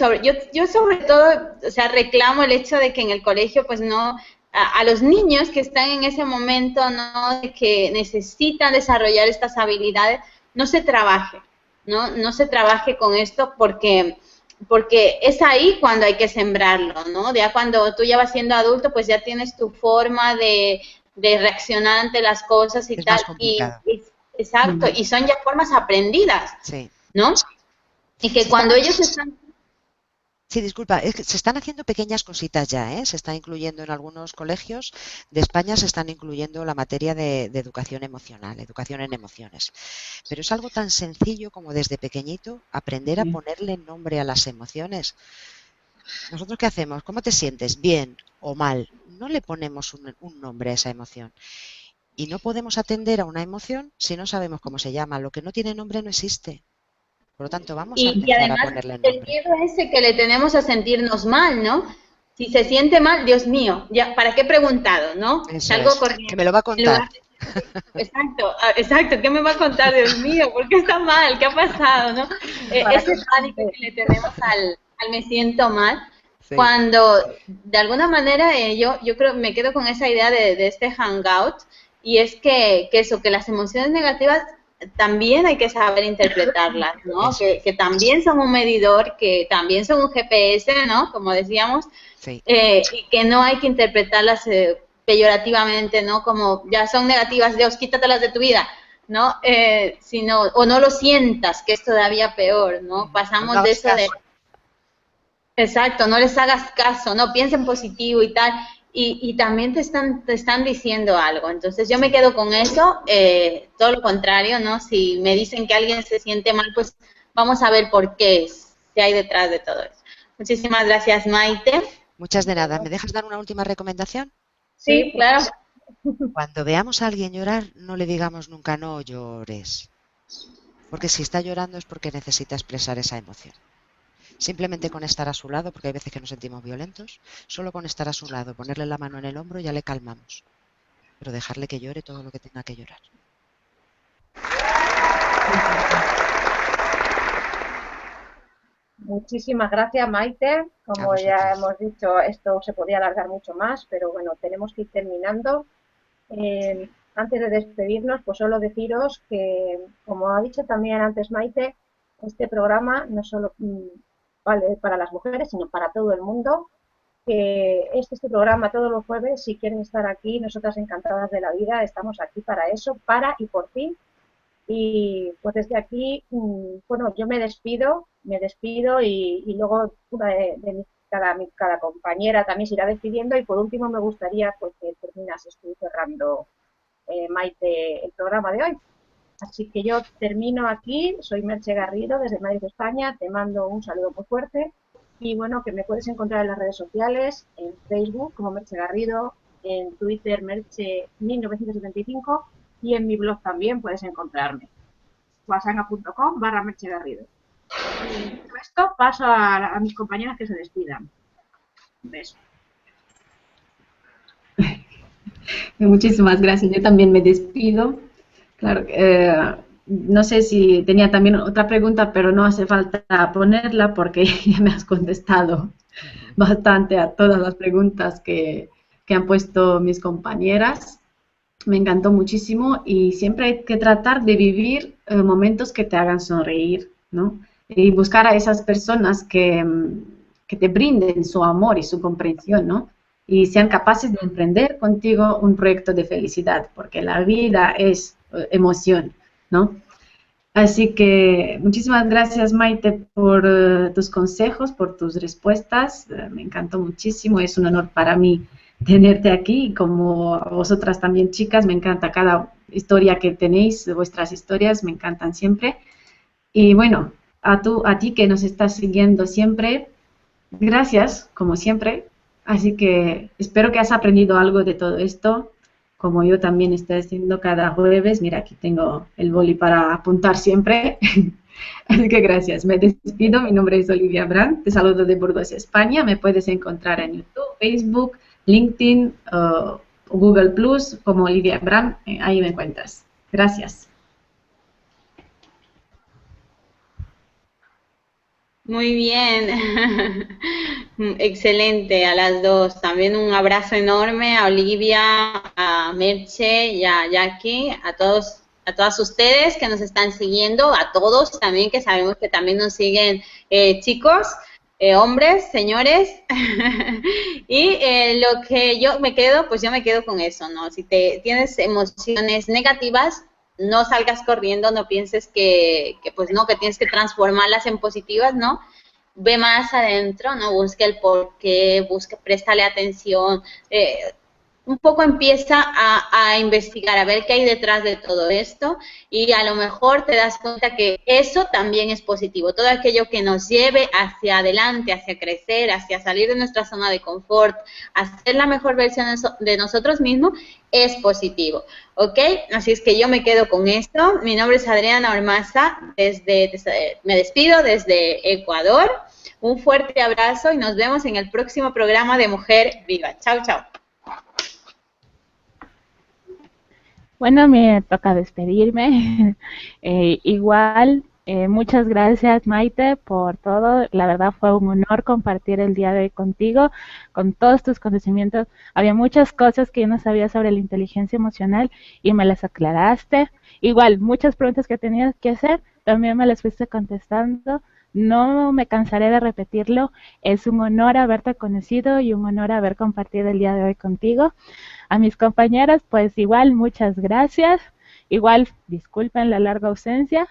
yo sobre todo, o sea, reclamo el hecho de que en el colegio, pues no, a los niños que están en ese momento, ¿no? De que necesitan desarrollar estas habilidades, no se trabaje, ¿no? No se trabaje con esto porque es ahí cuando hay que sembrarlo, ¿no? Ya cuando tú ya vas siendo adulto, pues ya tienes tu forma de reaccionar ante las cosas y es tal, más complicado. exacto, y son ya formas aprendidas, Sí. ¿no? Y que Se están cuando ellos están... Sí, disculpa, es que se están haciendo pequeñas cositas ya, ¿eh? Se está incluyendo en algunos colegios de España, se están incluyendo la materia de educación emocional, educación en emociones. Pero es algo tan sencillo como desde pequeñito aprender a ponerle nombre a las emociones. ¿Nosotros qué hacemos? ¿Cómo te sientes? ¿Bien o mal? No le ponemos un nombre a esa emoción. Y no podemos atender a una emoción si no sabemos cómo se llama. Lo que no tiene nombre no existe. Por lo tanto, vamos a Y empezar a además ponerle el nombre. miedo ese que le tenemos a sentirnos mal, ¿no? Si se siente mal, Dios mío, ya, ¿para qué he preguntado, no? Eso Salgo es, que me corriendo. lo va a En contar. lugar exacto, exacto, ¿qué me va a contar, Dios mío? ¿Por qué está mal? ¿Qué ha pasado, no? para que Ese me pánico conté. que le tenemos al me siento mal, Sí. cuando de alguna manera yo creo, me quedo con esa idea de este hangout, y es que eso, que las emociones negativas también hay que saber interpretarlas, ¿no? Eso es. Que también son un medidor, que también son un GPS, ¿no? Como decíamos, Sí. y que no hay que interpretarlas peyorativamente, ¿no? Como ya son negativas, Dios, quítatelas de tu vida, ¿no? Sino, o no lo sientas, que es todavía peor, ¿no? O no Pasamos de hagas eso de, caso. exacto, no les hagas caso, no piensen positivo y tal, y también te están diciendo algo. Entonces yo me Sí. quedo con eso, todo lo contrario, ¿no? Si me dicen que alguien se siente mal, pues vamos a ver por qué es, qué hay detrás de todo eso. Muchísimas gracias, Maite. Muchas de nada. ¿Me Bueno, dejas dar una última recomendación? Sí, sí, por claro. supuesto. Cuando veamos a alguien llorar, no le digamos nunca no llores. Porque si está llorando es porque necesita expresar esa emoción. Simplemente con estar a su lado, porque hay veces que nos sentimos violentos, solo con estar a su lado, ponerle la mano en el hombro ya le calmamos. Pero dejarle que llore todo lo que tenga que llorar. Muchísimas gracias, Maite. Como ya hemos dicho, esto se podía alargar mucho más, pero bueno, tenemos que ir terminando. Antes de despedirnos, pues solo deciros que, como ha dicho también antes Maite, este programa no solo vale para las mujeres, sino para todo el mundo. Que este programa todos los jueves, si quieren estar aquí, nosotras encantadas de la vida, estamos aquí para eso, para y por fin. Y pues desde aquí, bueno, yo me despido y luego una cada compañera también se irá despidiendo y por último me gustaría pues que terminases tú cerrando, Maite, el programa de hoy. Así que yo termino aquí, soy Merche Garrido desde Madrid, España, te mando un saludo muy fuerte y bueno, que me puedes encontrar en las redes sociales, en Facebook como Merche Garrido, en Twitter Merche 1975 y en mi blog también puedes encontrarme, guasanga.com/Merche Garrido. Y con esto paso a mis compañeras que se despidan. Un beso. Muchísimas gracias. Yo también me despido. Claro, no sé si tenía también otra pregunta, pero no hace falta ponerla porque ya me has contestado bastante a todas las preguntas que han puesto mis compañeras. Me encantó muchísimo y siempre hay que tratar de vivir momentos que te hagan sonreír, ¿no? Y buscar a esas personas que te brinden su amor y su comprensión, ¿no? Y sean capaces de emprender contigo un proyecto de felicidad, porque la vida es emoción, ¿no? Así que muchísimas gracias, Maite, por tus consejos, por tus respuestas. Me encantó muchísimo, es un honor para mí tenerte aquí y como a vosotras también, chicas, me encanta cada historia que tenéis, vuestras historias me encantan siempre. Y bueno, a ti que nos estás siguiendo siempre, gracias, como siempre. Así que espero que has aprendido algo de todo esto, como yo también estoy haciendo cada jueves. Mira, aquí tengo el boli para apuntar siempre. Así que gracias. Me despido. Mi nombre es Olivia Brandt. Te saludo de Burgos, España. Me puedes encontrar en YouTube, Facebook, LinkedIn, Google Plus como Olivia Brandt. Ahí me encuentras. Gracias. Muy bien, excelente a las dos. También un abrazo enorme a Olivia, a Merche y a Jackie, a todos, a todas ustedes que nos están siguiendo, a todos también que sabemos que también nos siguen chicos, hombres, señores. Y lo que yo me quedo, pues yo me quedo con eso, ¿no? Si tienes emociones negativas, no salgas corriendo, no pienses que pues no, que tienes que transformarlas en positivas, ¿no? Ve más adentro, ¿no? Busque el porqué, préstale atención, un poco empieza a investigar, a ver qué hay detrás de todo esto y a lo mejor te das cuenta que eso también es positivo. Todo aquello que nos lleve hacia adelante, hacia crecer, hacia salir de nuestra zona de confort, hacer la mejor versión de nosotros mismos, es positivo. ¿Ok? Así es que yo me quedo con esto. Mi nombre es Adriana Ormaza, me despido desde Ecuador. Un fuerte abrazo y nos vemos en el próximo programa de Mujer Viva. Chao, chao. Bueno, me toca despedirme. Muchas gracias, Maite, por todo. La verdad fue un honor compartir el día de hoy contigo, con todos tus conocimientos. Había muchas cosas que yo no sabía sobre la inteligencia emocional y me las aclaraste. Igual, muchas preguntas que tenías que hacer, también me las fuiste contestando. No me cansaré de repetirlo. Es un honor haberte conocido y un honor haber compartido el día de hoy contigo. A mis compañeras, pues igual, muchas gracias. Igual, disculpen la larga ausencia.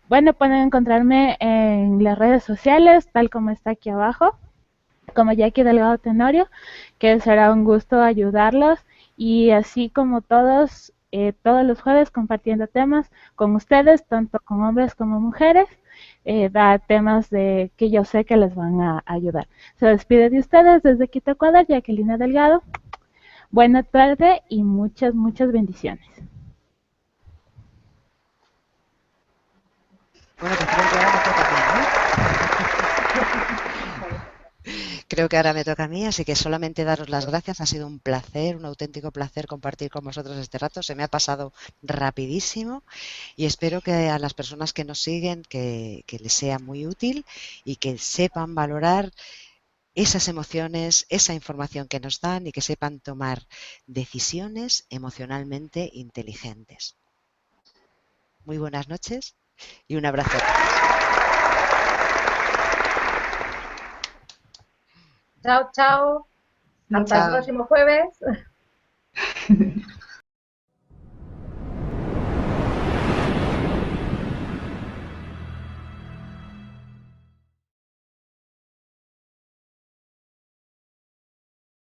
Bueno, pueden encontrarme en las redes sociales, tal como está aquí abajo, como Jackie Delgado Tenorio, que será un gusto ayudarlos y así como todos los jueves compartiendo temas con ustedes, tanto con hombres como mujeres, da temas que yo sé que les van a ayudar. Se despide de ustedes desde Quito, Ecuador, Jacqueline Delgado. Buena tarde y muchas, muchas bendiciones. Bueno, pues creo que ahora me toca a mí, ¿no? creo que ahora me toca a mí, así que solamente daros las gracias. Ha sido un placer, un auténtico placer compartir con vosotros este rato. Se me ha pasado rapidísimo y espero que a las personas que nos siguen que les sea muy útil y que sepan valorar esas emociones, esa información que nos dan y que sepan tomar decisiones emocionalmente inteligentes. Muy buenas noches y un abrazo. Chao, chao. Hasta el Chao. próximo jueves.